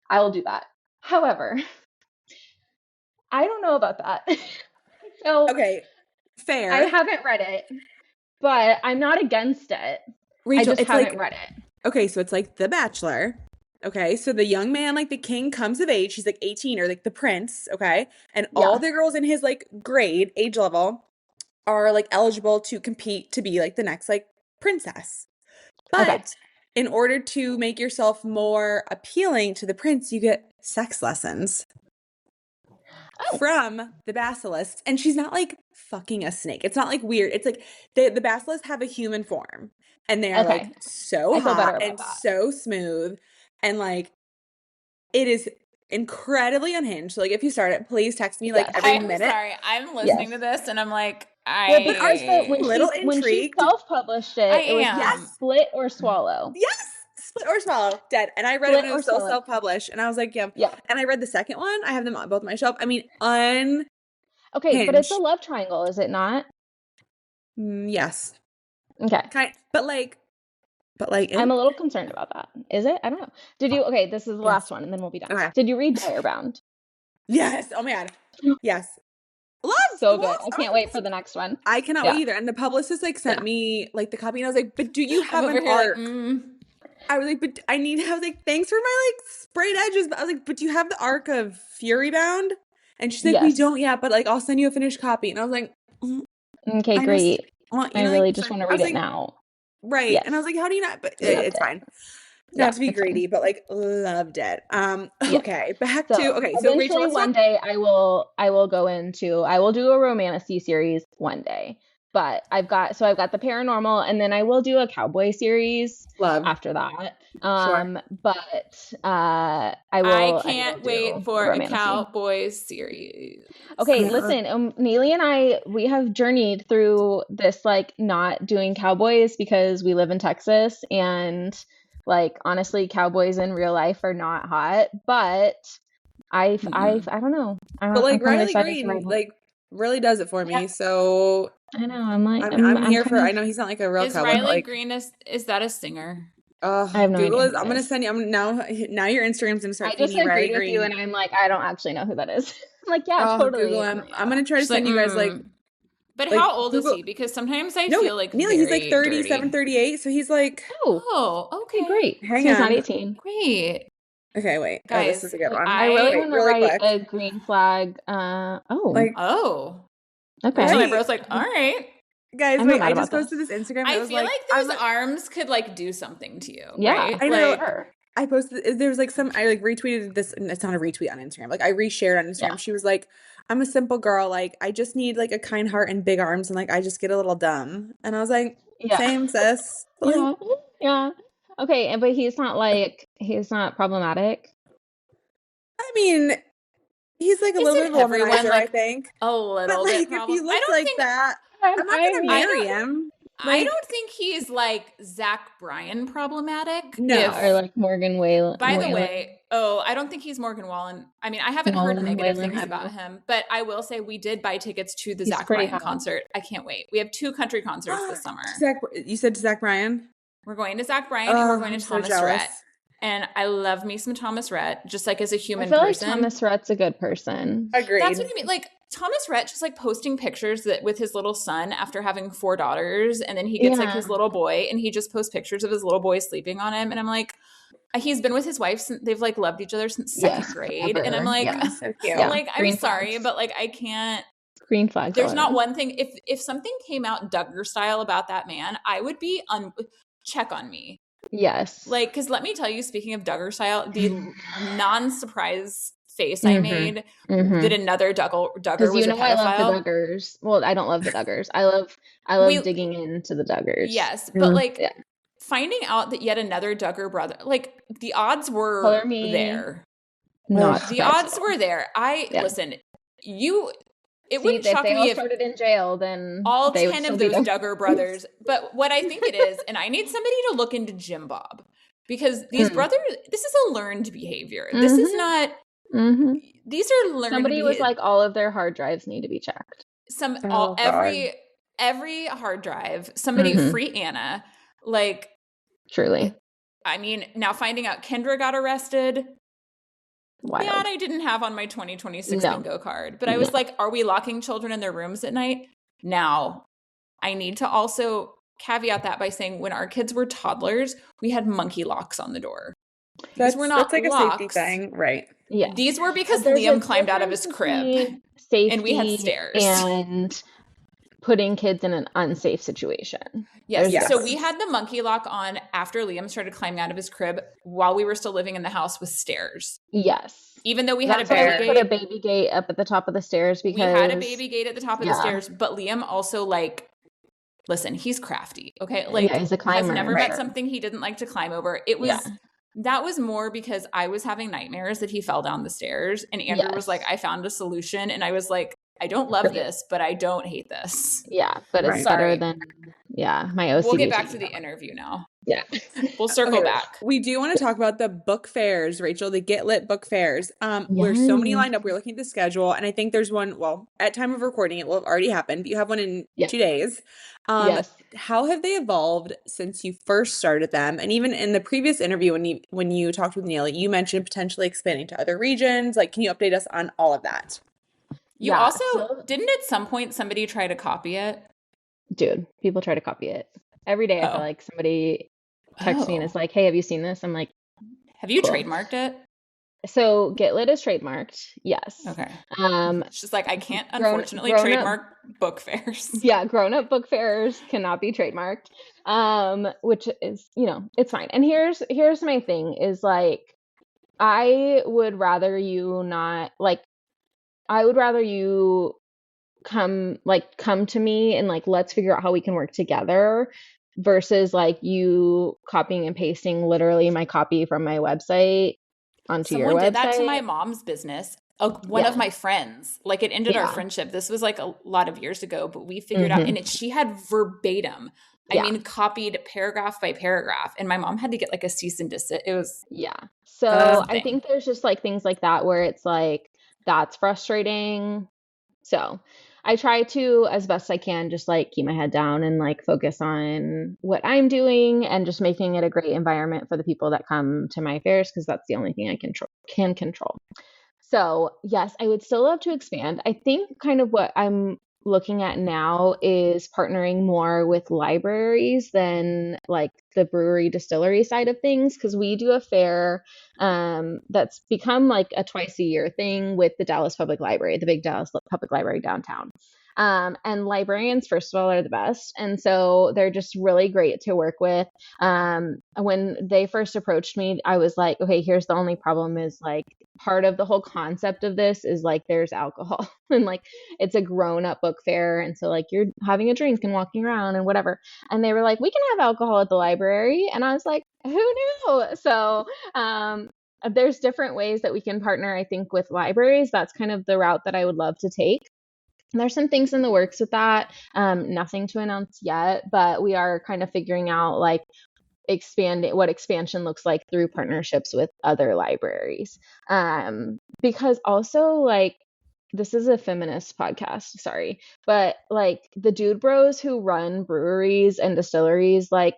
I will do that. However, I don't know about that. So okay, fair. I haven't read it, but I'm not against it. Rachel, I just haven't read it. Okay, so it's like The Bachelor. Okay, so the young man, like the king, comes of age. He's like 18, or like the prince. Okay, and all the girls in his like grade, age level, are like eligible to compete to be like the next like princess. But in order to make yourself more appealing to the prince, you get sex lessons from the basilisk. And she's not like fucking a snake. It's not like weird. It's like the basilisks have a human form, and they are like so hot and so smooth, and like it is incredibly unhinged. So like if you start it, please text me like every minute. Sorry, I'm listening to this and I'm like, when she self-published it, it was Split or Swallow. Yes, Split or Swallow, dead. And I read it when it was still self-published, and I was like, yeah. And I read the second one. I have them both on my shelf. I mean, okay, but it's a love triangle, is it not? Yes. Okay. But I'm a little concerned about that. Is it? I don't know. Did you? Okay, this is the last one, and then we'll be done. Okay. Did you read Firebound? Yes. Oh my god. Yes. So good. I can't wait for the next one. I cannot wait either. And the publicist like sent me like the copy, and I was like, but do you have an arc? I was like, but I was like, thanks for my like sprayed edges. But I was like, but do you have the arc of Furybound? And she's like, we don't yet, but like I'll send you a finished copy. And I was like, okay, great. I really just want to read it now. Right. Yes. And I was like, how do you not? But it's fine. Not to be greedy, but like loved it. Okay, back to so Rachel, one day I will do a romantic series one day. But I've got the paranormal, and then I will do a cowboy series after that. But I can't wait for a cowboy series. Okay, listen, Neely and I, we have journeyed through this like not doing cowboys because we live in Texas, and like honestly, cowboys in real life are not hot. But I don't know. But like Riley Green, like really does it for me. So I know. I'm like, I'm here for. I know he's not like a real cowboy. Is Riley Green is that a singer? I have no Google idea. I'm gonna send you. Now your Instagram's gonna start. I just agreed with you, and I'm like, I don't actually know who that is. I'm like, totally. Google him. I'm gonna try to send you guys like. But how old is he? Because sometimes I feel like Neely, he's like 37, 38, so he's like. Oh, okay, great. Hang on. He's not 18. Great. Okay, wait. Guys, this is a good one. I really want to write a green flag. Okay. So my bro's like, all right. Guys, wait, I just posted this Instagram. I feel like those arms could like do something to you. Yeah, right? I know. I posted, there's like I like retweeted this, and it's not a retweet on Instagram. Like I reshared on Instagram. Yeah. She was like, I'm a simple girl. Like I just need like a kind heart and big arms, and like I just get a little dumb. And I was like, same sis. Yeah. Okay, but he's not problematic. I mean, he's like a little bit of a womanizer, I think. A little bit. If he looks like that, I'm not gonna marry him. I don't think he's like Zach Bryan problematic. No, or like Morgan Wallen. By the way, I don't think he's Morgan Wallen. I mean, I haven't heard negative things about him, but I will say we did buy tickets to the Zach Bryan concert. I can't wait. We have 2 country concerts this summer. You said Zach Bryan? We're going to Zach Bryan and we're going to Thomas Rhett. And I love me some Thomas Rhett, just like as a human person. I feel like Thomas Rhett's a good person. Agreed. That's what I mean. Like Thomas Rhett just like posting pictures with his little son after having 4 daughters. And then he gets like his little boy and he just posts pictures of his little boy sleeping on him. And I'm like, he's been with his wife since they've like loved each other since 2nd grade. And I'm like, so cute. I'm like, I'm sorry, but like I can't. Green flag. There's not one thing. If something came out Duggar style about that man, I would be check on me. Yes. Like, because let me tell you, speaking of Duggar style, the non-surprise face I made that another Duggar was a pedophile. I love the Duggars. Well, I don't love the Duggars. I love digging into the Duggars. Yes, but like finding out that yet another Duggar brother, like the odds were there. Not the odds were there. Listen, It wouldn't shock me if started in jail, then all 10 of those Duggar brothers. But what I think it is, and I need somebody to look into Jim Bob, because these brothers, this is a learned behavior. This is not. These are learned. Somebody was like, all of their hard drives need to be checked. Every hard drive. Somebody free Anna. Like, truly. I mean, now finding out Kendra got arrested. Wild. That I didn't have on my 2026 bingo card. But I was like, are we locking children in their rooms at night? Now, I need to also caveat that by saying when our kids were toddlers, we had monkey locks on the door. That's like locks. A safety thing, right? Yeah. These were because Liam climbed out of his crib. Safety and we had stairs. And putting kids in an unsafe situation. Yes. So we had the monkey lock on after Liam started climbing out of his crib while we were still living in the house with stairs. Yes. Even though we had a baby gate. Put a baby gate up at the top of the stairs because we had a baby gate at the top of the stairs, but Liam also listen, he's crafty. Okay. He's a climber. Has never met something he didn't like to climb over. It was that was more because I was having nightmares that he fell down the stairs, and Andrew was like, I found a solution, and I was like, I don't love this, but I don't hate this. Yeah, but it's better than my OCD. We'll get back to the interview now. Yeah. We'll circle back. We do want to talk about the book fairs, Rachel, the Get Lit book fairs. There's so many lined up. We're looking at the schedule, and I think there's one, at time of recording, it will have already happened, but you have one in 2 days. Yes. How have they evolved since you first started them? And even in the previous interview, when you talked with Neely, you mentioned potentially expanding to other regions. Like, can you update us on all of that? You also, didn't at some point somebody try to copy it? Dude, people try to copy it. Every day I feel like somebody texts me and is like, hey, have you seen this? I'm like, have you trademarked it? So Get Lit is trademarked. Yes. Okay. It's just like, I can't unfortunately trademark book fairs. Yeah. Grown-up book fairs cannot be trademarked. Which is, it's fine. And here's my thing is like, I would rather you come to me and like, let's figure out how we can work together versus like you copying and pasting literally my copy from my website onto your website. Someone did that to my mom's business. One of my friends, like it ended our friendship. This was like a lot of years ago, but we figured out, and she had verbatim, copied paragraph by paragraph, and my mom had to get like a cease and desist. It was So I think there's just like things like that where it's like, that's frustrating. So I try to, as best I can, just like keep my head down and like focus on what I'm doing and just making it a great environment for the people that come to my fairs, because that's the only thing I can control. So yes, I would still love to expand. I think kind of what I'm looking at now is partnering more with libraries than like the brewery distillery side of things, because we do a fair that's become like a twice a year thing with the Dallas Public Library, the big Dallas Public Library downtown. And librarians, first of all, are the best. And so they're just really great to work with. When they first approached me, I was like, okay, here's the only problem is like part of the whole concept of this is like there's alcohol and like it's a grown up book fair. And so like you're having a drink and walking around and whatever. And they were like, we can have alcohol at the library. And I was like, who knew? So there's different ways that we can partner, I think, with libraries. That's kind of the route that I would love to take. There's some things in the works with that. Nothing to announce yet, but we are kind of figuring out like what expansion looks like through partnerships with other libraries. Because also like, this is a feminist podcast, sorry, but like the dude bros who run breweries and distilleries, like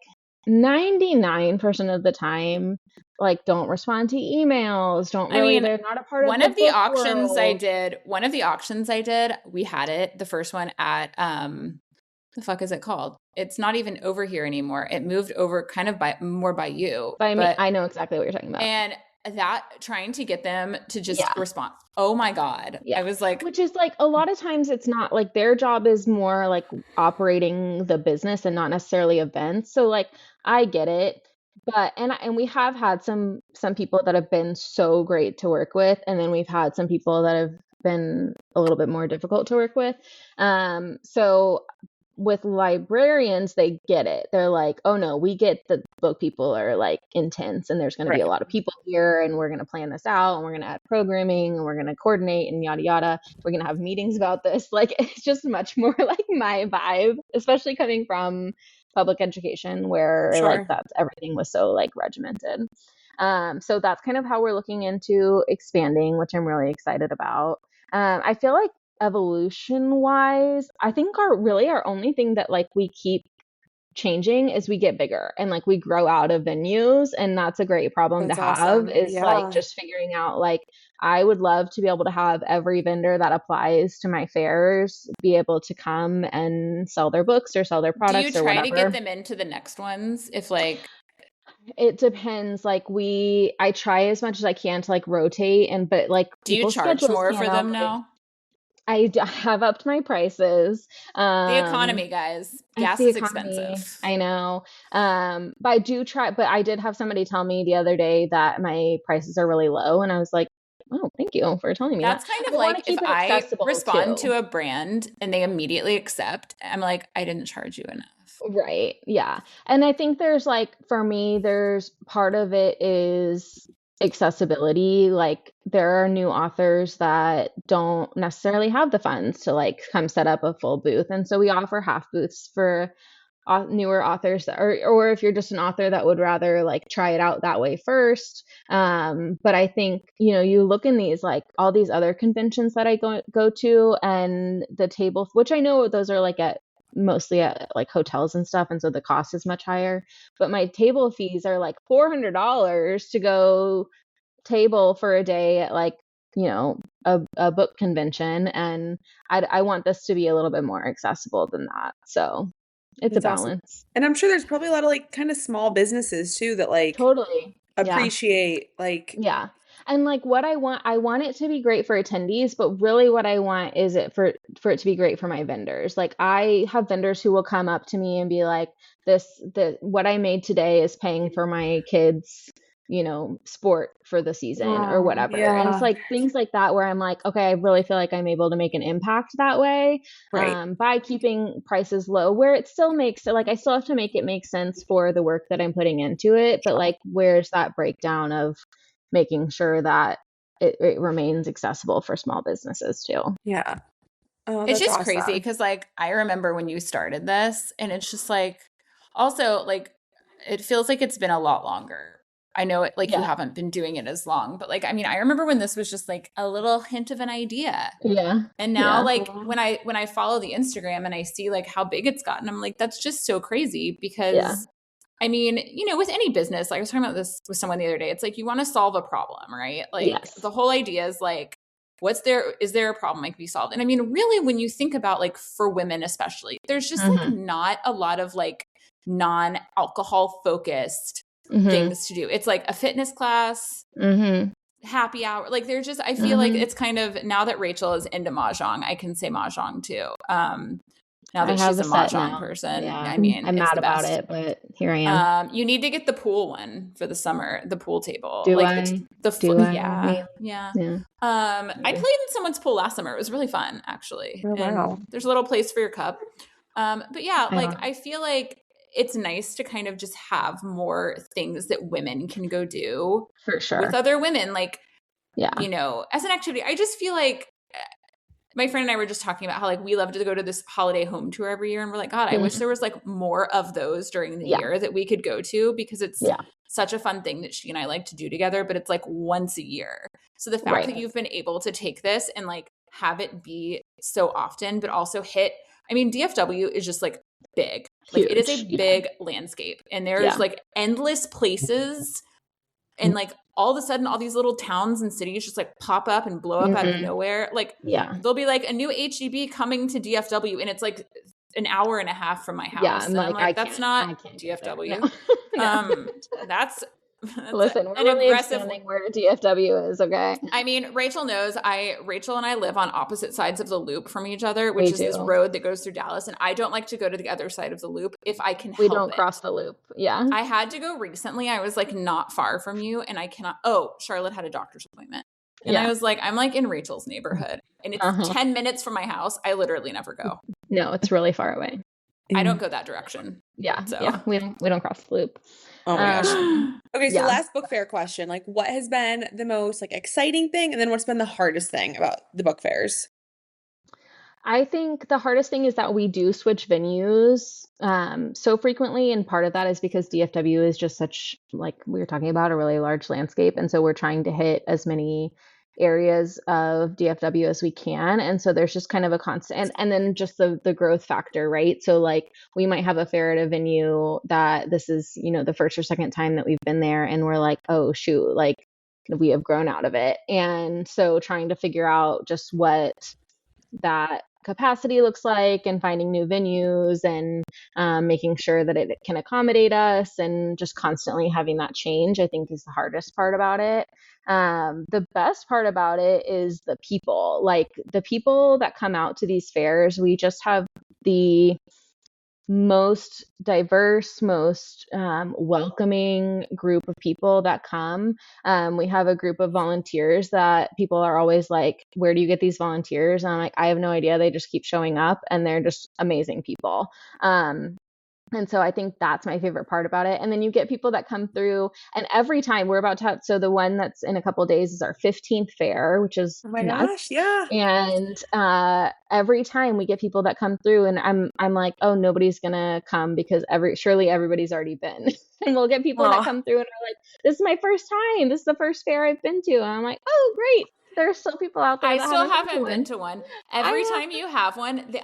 99% of the time, like don't respond to emails, they're not a part of one of the auctions I did, we had it, the first one at the fuck is it called? It's not even over here anymore. It moved over kind of more by you. By me, I know exactly what you're talking about. And that trying to get them to just respond. Oh my God. I was like, which is like a lot of times it's not like their job is more like operating the business and not necessarily events. So like I get it. But and we have had some people that have been so great to work with, and then we've had some people that have been a little bit more difficult to work with. So with librarians, they get it. They're like, oh no, we get the book people are like intense and there's going to be a lot of people here and we're going to plan this out and we're going to add programming and we're going to coordinate and yada yada. We're going to have meetings about this. Like, it's just much more like my vibe, especially coming from public education where like that's everything was so like regimented. So that's kind of how we're looking into expanding, which I'm really excited about. I feel like evolution wise, I think our only thing that like we keep changing is we get bigger and like we grow out of venues, and that's a great problem to have is like just figuring out like I would love to be able to have every vendor that applies to my fairs be able to come and sell their books or sell their products. Do you try to get them into the next ones if like it depends. Like I try as much as I can to like rotate but like do you charge more for them now? I have upped my prices. The economy, guys. Gas is expensive. I know. But I do try. But I did have somebody tell me the other day that my prices are really low, and I was like, "Oh, thank you for telling me that." That's kind of like if I respond to a brand and they immediately accept, I'm like, I didn't charge you enough. Right. Yeah. And I think there's like, for me, there's part of it is accessibility. Like there are new authors that don't necessarily have the funds to like come set up a full booth. And so we offer half booths for newer authors or if you're just an author that would rather like try it out that way first. But I think, you look in these, like all these other conventions that I go to and the table, which I know those are like mostly at like hotels and stuff. And so the cost is much higher, but my table fees are like $400 to go table for a day at like, a book convention. And I want this to be a little bit more accessible than that. So it's a balance. Awesome. And I'm sure there's probably a lot of like kind of small businesses too that like totally appreciate like and like what I want it to be great for attendees, but really what I want is for it to be great for my vendors. Like I have vendors who will come up to me and be like, what I made today is paying for my kids, sport for the season or whatever. And it's like things like that where I'm like, okay, I really feel like I'm able to make an impact that way by keeping prices low where it still makes it like I still have to make it make sense for the work that I'm putting into it. But like, where's that breakdown of making sure that it remains accessible for small businesses too. Yeah. Oh, it's just crazy because like I remember when you started this and it's just like also like it feels like it's been a lot longer. I know it like you haven't been doing it as long, but like I mean I remember when this was just like a little hint of an idea. Yeah. And now like when I follow the Instagram and I see like how big it's gotten, I'm like that's just so crazy because I mean, with any business, like I was talking about this with someone the other day, it's like you want to solve a problem, right? Like the whole idea is like, is there a problem that can be solved? And I mean, really, when you think about like for women especially, there's just like not a lot of like non-alcohol focused things to do. It's like a fitness class, happy hour. Like there's just, I feel like it's kind of, now that Rachel is into Mahjong, I can say Mahjong too. Now that she's a Mahjong person. Yeah. I mean, I'm mad about it, but here I am. You need to get the pool one for the summer, the pool table. Do like I? Yeah. I played in someone's pool last summer. It was really fun, actually. Oh, wow. There's a little place for your cup. But yeah, like I feel like it's nice to kind of just have more things that women can go do for sure with other women. Like, as an activity, I just feel like my friend and I were just talking about how like we love to go to this holiday home tour every year. And we're like, God, I wish there was like more of those during the year that we could go to because it's such a fun thing that she and I like to do together, but it's like once a year. So the fact that you've been able to take this and like have it be so often, but also DFW is just like big. Huge. Like it is a big landscape and there's like endless places and like all of a sudden all these little towns and cities just like pop up and blow up out of nowhere. Like there'll be like a new HEB coming to DFW and it's like an hour and a half from my house. Yeah, I'm like that's not DFW. No. That's listen, we're really expanding where DFW is, okay? I mean, Rachel knows Rachel and I live on opposite sides of the loop from each other, which is this road that goes through Dallas. And I don't like to go to the other side of the loop if I can help it. We don't cross the loop. Yeah. I had to go recently. I was like not far from you and I cannot. Charlotte had a doctor's appointment. And I was like, I'm like in Rachel's neighborhood and it's 10 minutes from my house. I literally never go. No, it's really far away. I don't go that direction. Yeah. So. Yeah. We don't cross the loop. Oh my gosh. Okay. So last book fair question, like what has been the most like exciting thing? And then what's been the hardest thing about the book fairs? I think the hardest thing is that we do switch venues so frequently. And part of that is because DFW is just such, like we were talking about, a really large landscape. And so we're trying to hit as many areas of DFW as we can. And so there's just kind of a constant, and then just the growth factor, right? So like we might have a fair at a venue that this is, the first or second time that we've been there. And we're like, oh, shoot, like we have grown out of it. And so trying to figure out just what that capacity looks like and finding new venues and making sure that it can accommodate us and just constantly having that change, I think is the hardest part about it. The best part about it is the people, like the people that come out to these fairs. We just have the most diverse, most welcoming group of people that come. We have a group of volunteers that people are always like, where do you get these volunteers? And I'm like, I have no idea. They just keep showing up and they're just amazing people. And so I think that's my favorite part about it. And then you get people that come through, and every time we're about to have, so the one that's in a couple of days is our 15th fair, which is gosh, yeah. And every time we get people that come through, and I'm like, oh, nobody's gonna come because surely everybody's already been. And we'll get people that come through and are like, this is my first time. This is the first fair I've been to. And I'm like, oh, great. There's still people out there. I still haven't been to one. Every time you have one,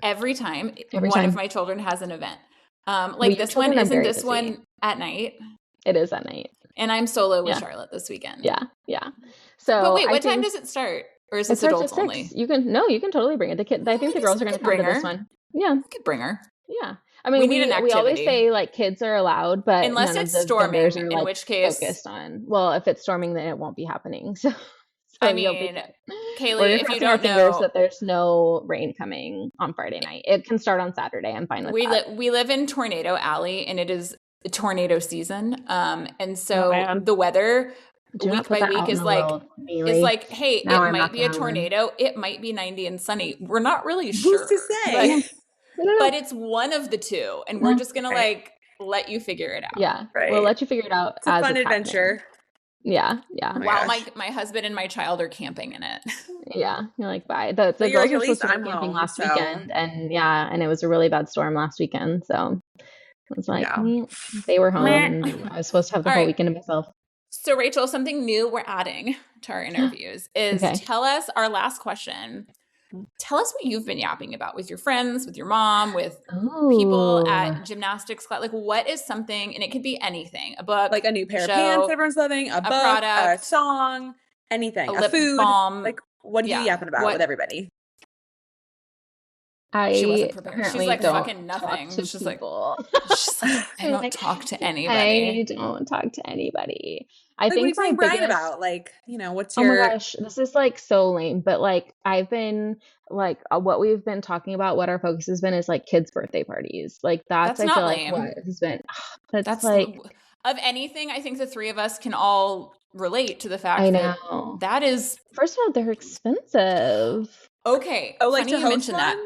Every time one of my children has an event. Like this one, isn't this one at night? It is at night. And I'm solo with Charlotte this weekend. Yeah. So but wait, what time does it start? Or is this adults only? You can totally bring it. The kid, I think the girls are going to come to this one. Yeah. We could bring her. Yeah. I mean, we always say like kids are allowed, but unless it's storming, in which case focused on. Well, if it's storming, then it won't be happening. So I mean, Kailey, if you don't know that there's no rain coming on Friday night, it can start on Saturday. I'm fine with that. We live in Tornado Alley, and it is tornado season. And so the weather week by week is like, hey, now it might be a tornado. It might be 90 and sunny. We're not really sure. Who's to say? But it's one of the two, and we're just gonna let you figure it out. Yeah, we'll let you figure it out. It's a fun adventure. Yeah. While my husband and my child are camping in it. Yeah, you're like, bye. The girls were supposed to be camping last weekend, and it was a really bad storm last weekend. So I was like, they were home, and I was supposed to have the whole weekend to myself. So Rachel, something new we're adding to our interviews is tell us our last question. Tell us what you've been yapping about with your friends, with your mom, with people at gymnastics class. Like, what is something, and it could be anything, a book, like a new pair of pants everyone's loving, a book, product, a song, anything, a food balm. Like, what are you yapping about with everybody? She wasn't prepared. She's like fucking nothing. She's like, I don't talk to anybody. I don't talk to anybody. I like, think what are you writing about? Like, what's your... Oh my gosh, this is like so lame. But like, I've been like, what we've been talking about, what our focus has been is like kids' birthday parties. Like that's I feel lame. Like what has been. That's like of anything. I think the three of us can all relate to the fact that that is. First of all, they're expensive. Okay. Oh, like funny you mentioned that.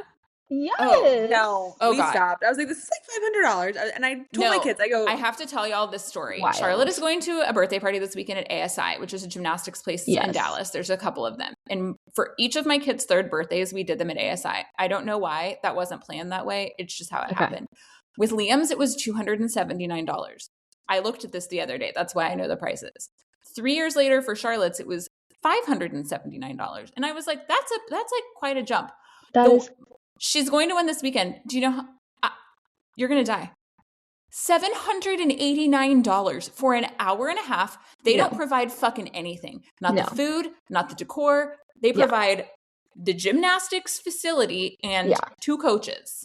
Yes. Oh, no. We stopped. I was like, this is like $500. And I told my kids, I have to tell y'all this story. Wild. Charlotte is going to a birthday party this weekend at ASI, which is a gymnastics place in Dallas. There's a couple of them. And for each of my kids' third birthdays, we did them at ASI. I don't know why. That wasn't planned that way. It's just how it happened. With Liam's, it was $279. I looked at this the other day. That's why I know the prices. 3 years later for Charlotte's, it was $579. And I was like, that's like quite a jump. She's going to win this weekend. Do you know how you're going to die? $789 for an hour and a half. They don't provide fucking anything. Not the food, not the decor. They provide the gymnastics facility and 2 coaches.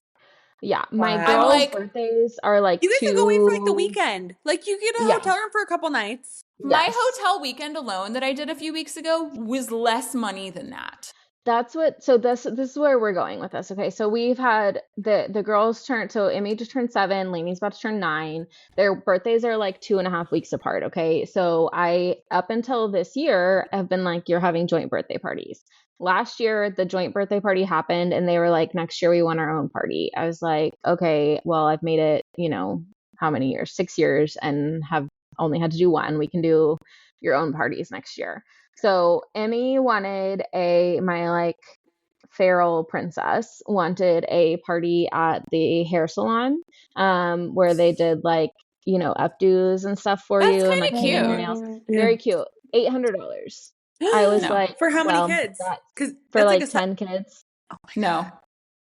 Yeah, my girls' birthdays are like you guys can go away for like the weekend. Like you get a hotel room for a couple nights. My hotel weekend alone that I did a few weeks ago was less money than that. So this is where we're going with this. Okay, so we've had the girls turn. So Emmy just turned 7. Lainey's about to turn 9. Their birthdays are like 2.5 weeks apart. Okay, so I up until this year have been like, you're having joint birthday parties. Last year the joint birthday party happened, and they were like, next year we want our own party. I was like, okay, well, I've made it, how many years? 6 years, and have only had to do one. We can do your own parties next year. So Emmy wanted my like feral princess wanted a party at the hair salon, where they did like, updos and stuff for That's you and like cute. your nails. Very cute. $800. I was No. like, for how many kids? Because for like 10 kids. Oh no.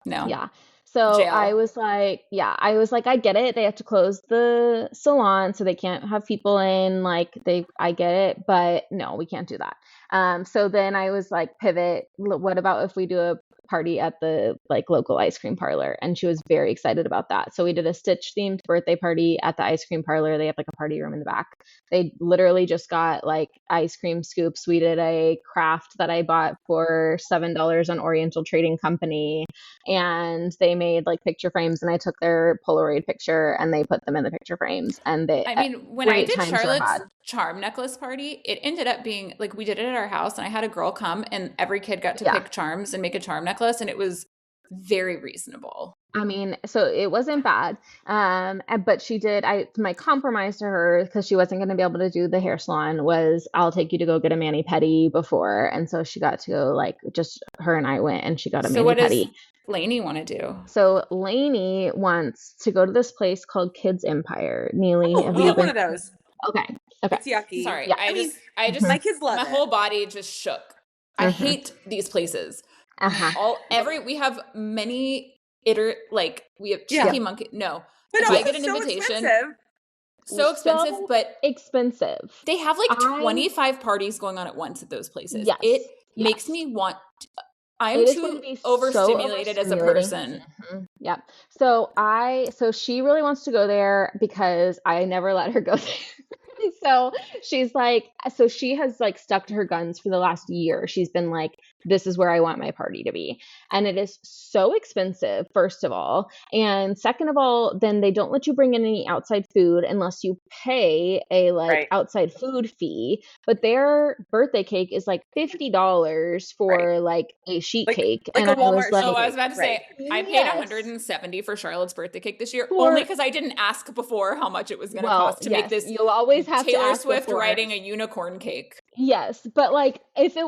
Yeah. So Jail. I was like, I get it. They have to close the salon, so they can't have people in. Like, I get it, but no, we can't do that. So then I was like, pivot. What about if we do a party at the like local ice cream parlor? And she was very excited about that. So we did a Stitch themed birthday party at the ice cream parlor. They have like a party room in the back. They literally just got like ice cream scoops. We did a craft that I bought for $7 on Oriental Trading Company, and they made like picture frames, and I took their Polaroid picture and they put them in the picture frames. And when I did Charlotte's charm necklace party, it ended up being like, we did it at our house, and I had a girl come, and every kid got to pick charms and make a charm necklace, and it was very reasonable. I mean, so it wasn't bad. But she did, my compromise to her, because she wasn't going to be able to do the hair salon, was I'll take you to go get a mani-pedi before. And so she got to go, like, just her and I went, and she got a mani-pedi. So what does Lainey want to do? So Lainey wants to go to this place called Kids Empire. Neely, have you been? One of those. Okay. It's yucky. Sorry. Yeah. I just my kids love my whole body just shook. I hate these places. We have many we have Cheeky Monkey. No. But if I get an invitation. So expensive. They have like 25 parties going on at once at those places. Yes. It makes me want I'm too overstimulated as a person. Yeah. So she really wants to go there because I never let her go there. So she's like, she has like stuck to her guns for the last year. She's been like, this is where I want my party to be. And it is so expensive, first of all. And second of all, then they don't let you bring in any outside food unless you pay a outside food fee. But their birthday cake is like $50 for like a sheet cake. Like and a Walmart I was about to say, I paid $170 for Charlotte's birthday cake this year, only because I didn't ask before how much it was going to cost to make this. You'll always have Taylor Swift writing a unicorn cake. Yes, but like if it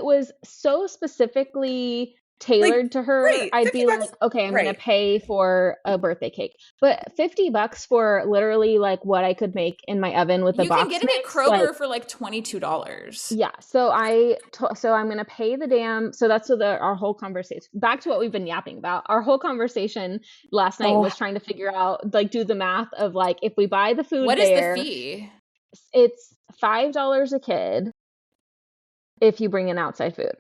was so specifically tailored to her, I'd be like, okay, I'm gonna pay for a birthday cake. But $50 for literally like what I could make in my oven with the box. You can get it at Kroger for like $22. Yeah, so I'm gonna pay the damn. So that's what our whole conversation. Back to what we've been yapping about. Our whole conversation last night was trying to figure out, like, do the math of like, if we buy the food, what is the fee? It's $5 a kid if you bring in outside food.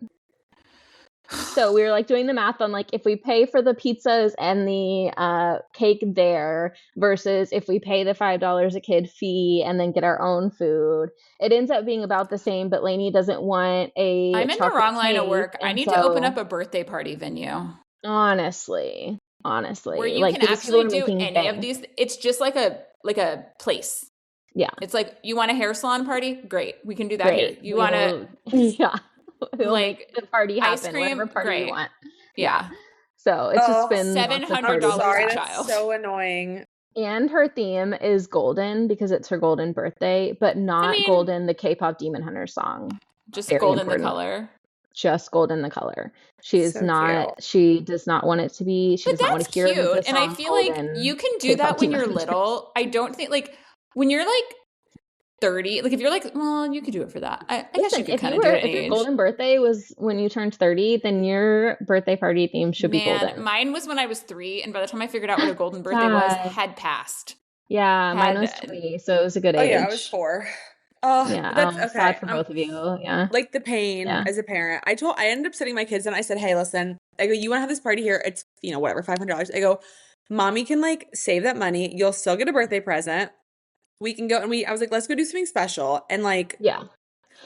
So we were like doing the math on like, if we pay for the pizzas and the cake there versus if we pay the $5 a kid fee and then get our own food, it ends up being about the same. But Lainey doesn't want I'm in the wrong line of work. I need to open up a birthday party venue. Honestly, where you can actually do any of these. It's just like a place. Yeah. It's like, you want a hair salon party? Great. We can do that here. You want to we'll like the party happen, ice cream, whatever party you want. Yeah. So it's just been $700 sorry, a that's child. So annoying. And her theme is golden because it's her golden birthday, but not golden, the K-pop Demon Hunter song. Just golden the color. Just golden the color. She is not. Cute. She does not want it to be. She does not want to hear it. And I feel like you can do that when you're little. I don't think like when you're like 30, like if you're like, well, you could do it for that. I guess you could kind of do it. If your golden birthday was when you turned 30, then your birthday party theme should be golden. Mine was when I was 3, and by the time I figured out what a golden birthday was, had passed. Yeah, mine was 3, so it was a good age. Oh yeah, I was 4. Oh, yeah, that's okay. Sad for both of you. Yeah, like the pain as a parent. I ended up sitting my kids and I said, hey, listen, I go, you want to have this party here? It's whatever, $500. I go, mommy can like save that money. You'll still get a birthday present. We can go and I was like, let's go do something special. And like,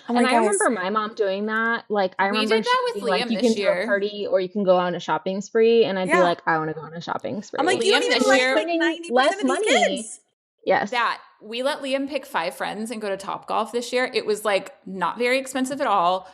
Oh my And gosh. I remember my mom doing that. Like, I remember did that with Liam you can do a party or you can go on a shopping spree. And I'd be like, I want to go on a shopping spree. I'm like, you don't even like 90% of these kids. Yes. That we let Liam pick 5 friends and go to Topgolf this year. It was like not very expensive at all.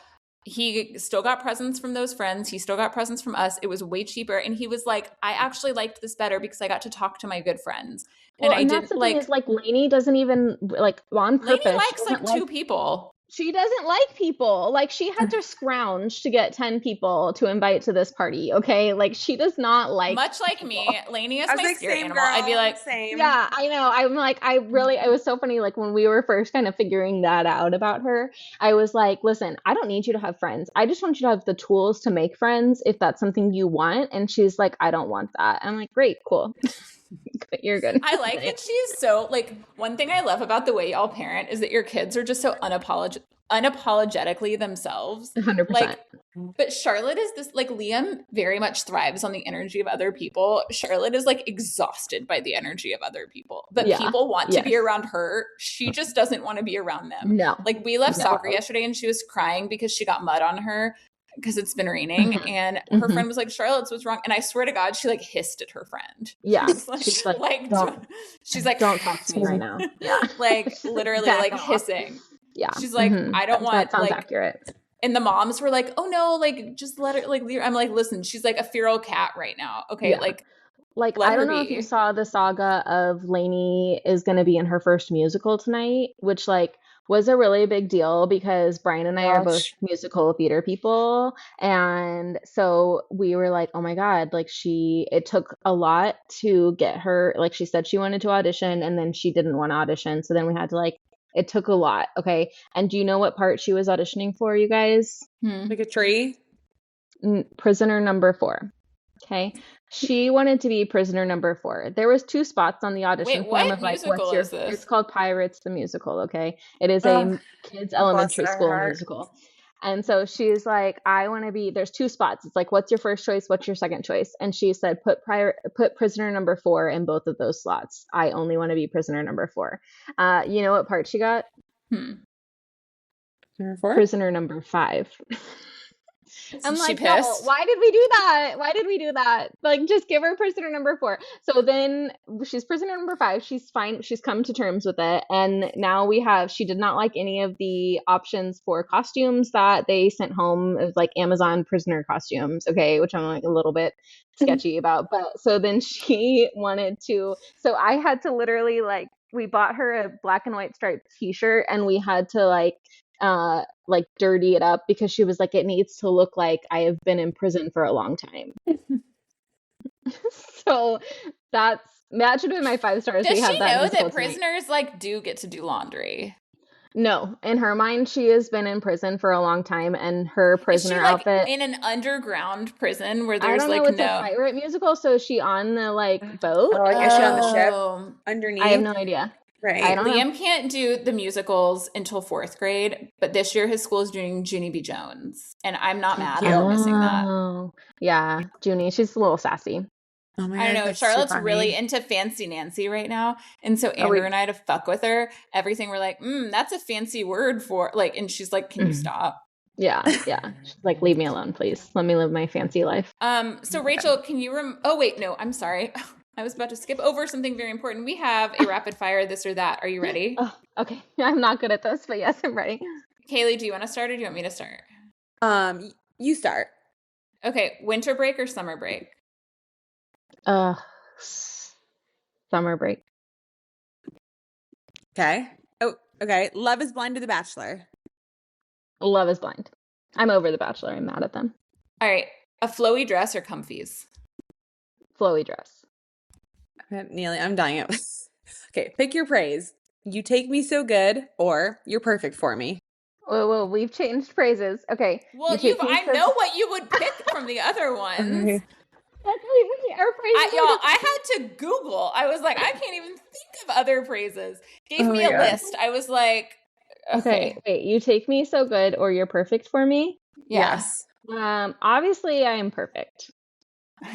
He still got presents from those friends. He still got presents from us. It was way cheaper. And he was like, I actually liked this better because I got to talk to my good friends. Well, and I that's didn't the thing is like Lainey doesn't even like on purpose. Lainey likes like 2 people. She doesn't like people. Like, she had to scrounge to get 10 people to invite to this party, okay? Like, she does not like Much like people. Me, Lainey is my like, spirit same animal. girl, I'd be like, same. Yeah, I know. I'm like, it was so funny. Like, when we were first kind of figuring that out about her, I was like, listen, I don't need you to have friends. I just want you to have the tools to make friends if that's something you want. And she's like, I don't want that. I'm like, great, cool. You're good. I like that she's so, like, one thing I love about the way y'all parent is that your kids are just so unapologetically themselves. 100%. Like, but Charlotte is this, like, Liam very much thrives on the energy of other people. Charlotte is like exhausted by the energy of other people, but people want to be around her. She just doesn't want to be around them. No. Like, we left soccer yesterday and she was crying because she got mud on her because it's been raining, and her friend was like, Charlotte's what's wrong? And I swear to God, she like hissed at her friend. Yeah. She's like don't talk to me right now. Yeah. Like literally like hissing. Yeah. She's like, I don't want, that sounds like, accurate. And the moms were like, oh no, like just let her, like, I'm like, listen, she's like a feral cat right now. Okay. Yeah. Like I don't know if you saw the saga of Lainey is going to be in her first musical tonight, which like was a really big deal because Brian and I are both musical theater people. And so we were like, oh my God, like it took a lot to get her, like she said she wanted to audition and then she didn't want to audition. So then we had to it took a lot. Okay. And do you know what part she was auditioning for, you guys? Like a tree? Prisoner number 4. Okay. She wanted to be prisoner number 4. There was 2 spots on the audition form of like, is this? It's called Pirates the Musical. Okay. It is a kids elementary school musical. And so she's like, I want to be, there's 2 spots. It's like, what's your first choice? What's your second choice? And she said, put prisoner number 4 in both of those slots. I only want to be prisoner number 4. You know what part she got? Number 4? Prisoner number 5. I'm like, pissed? no, why did we do that? Why did we do that? Like, just give her prisoner number 4. So then she's prisoner number 5. She's fine. She's come to terms with it. And now she did not like any of the options for costumes that they sent home. It was like Amazon prisoner costumes. Okay. Which I'm like a little bit sketchy about. But so then she wanted to, so I had to literally we bought her a black and white striped t-shirt and we had to dirty it up because she was like, it needs to look like I have been in prison for a long time. So that should have been my 5 stars. Does she know that prisoners do get to do laundry? No, in her mind, she has been in prison for a long time, and her prisoner outfit in an underground prison where there's I don't know, it's a pirate musical. So is she on the boat? Is she on the ship underneath? I have no idea. Right. Liam can't do the musicals until 4th grade, but this year his school is doing Junie B. Jones, and I'm not mad for missing that. Yeah, Junie, she's a little sassy. Oh my God, I don't know. Charlotte's really into Fancy Nancy right now, and so Andrew and I, to fuck with her, everything we're like, that's a fancy word for and she's like, can you stop? Yeah. She's like, leave me alone, please. Let me live my fancy life. So Rachel, can you oh wait, no, I'm sorry. I was about to skip over something very important. We have a rapid fire this or that. Are you ready? Oh, okay. I'm not good at this, but yes, I'm ready. Kaylee, do you want to start or do you want me to start? You start. Okay. Winter break or summer break? Summer break. Okay. Oh, okay. Love is Blind or The Bachelor? Love is Blind. I'm over The Bachelor. I'm mad at them. All right. A flowy dress or comfies? Flowy dress. Neely, I'm dying of this. Okay, pick your praise. You take me so good, or you're perfect for me. Well, we've changed phrases. Okay. Well, I know what you would pick from the other ones. I had to Google. I was like, I can't even think of other phrases. Gave me a list. I was like, okay. Wait, you take me so good, or you're perfect for me? Yes. Obviously, I am perfect.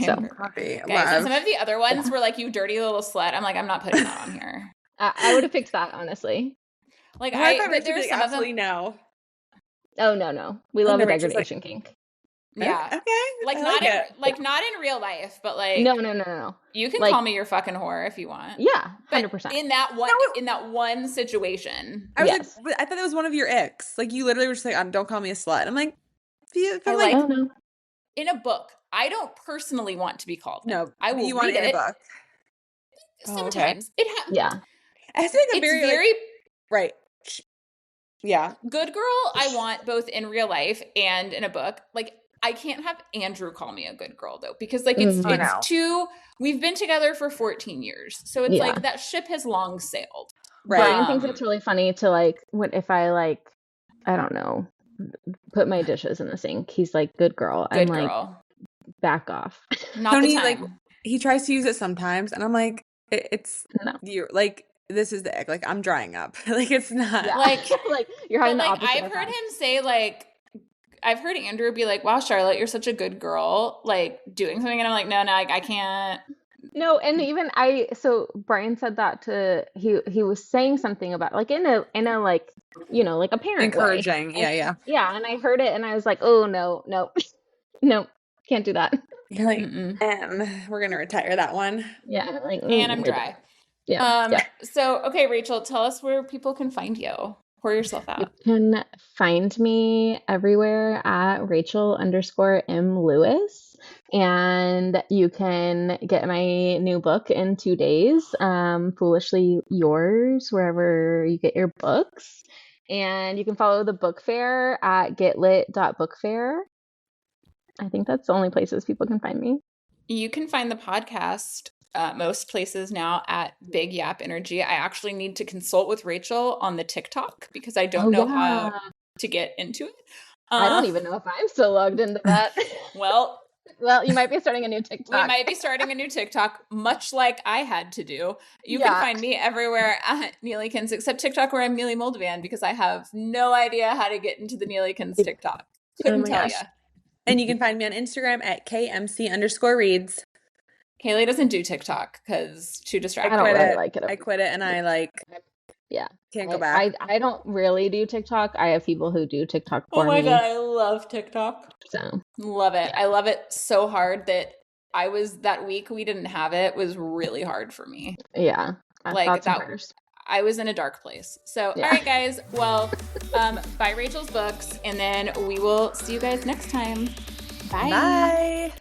So some of the other ones were like, you dirty little slut. I'm like, I'm not putting that on here. I would have picked that, honestly. Like, there's some of them. No. Oh, no. We love a degradation kink. Yeah. Okay. Like not in real life, but like No. You can call me your fucking whore if you want. Yeah, 100%. But in that one situation. I was like, I thought that was one of your icks. Like you literally were just like, don't call me a slut. I'm like, no. In a book, I don't personally want to be called. No, I will you want read it in a book. Sometimes it happens. Yeah. I think it's very right. Yeah. Good girl, I want both in real life and in a book. Like I can't have Andrew call me a good girl though, because like it's too. We've been together for 14 years, so it's like that ship has long sailed. Right. Brian thinks it's really funny to like if I like, I don't know, put my dishes in the sink. He's like, "Good girl." Good I'm girl. Like, back off. Not the time. Like he tries to use it sometimes, and I'm like, it's you like. This is the ick. Like I'm drying up. Like it's not like you're having the opposite. I've heard him say like. I've heard Andrew be like, wow, Charlotte, you're such a good girl, like doing something. And I'm like, no, I can't. No. And even so Brian said that he was saying something about like in a like, you know, like a parent encouraging way. Yeah. And I heard it and I was like, oh no, can't do that. You're like, we're going to retire that one. Yeah. Like, and I'm dry. Yeah. So, okay, Rachel, tell us where people can find you. Pour yourself out. You can find me everywhere at Rachel_M Lewis. And you can get my new book in 2 days, Foolishly Yours, wherever you get your books. And you can follow the book fair at getlit.bookfair. I think that's the only places people can find me. You can find the podcast most places now at Big Yap Energy. I actually need to consult with Rachel on the TikTok because I don't know how to get into it. I don't even know if I'm still logged into that. Well, you might be starting a new TikTok. We might be starting a new TikTok, much like I had to do. You can find me everywhere at Neelykins, except TikTok where I'm Neely Moldovan because I have no idea how to get into the Neelykins TikTok. Couldn't tell you. And you can find me on Instagram at KMC_reads. Kailey doesn't do TikTok because too distracted. I don't really like it. I quit it and I can't go back. I don't really do TikTok. I have people who do TikTok for me. Oh my God, I love TikTok. So love it. I love it so hard that that week we didn't have it was really hard for me. Yeah. Like that. I was in a dark place. So, all right, guys. Well, buy Rachel's books and then we will see you guys next time. Bye. Bye.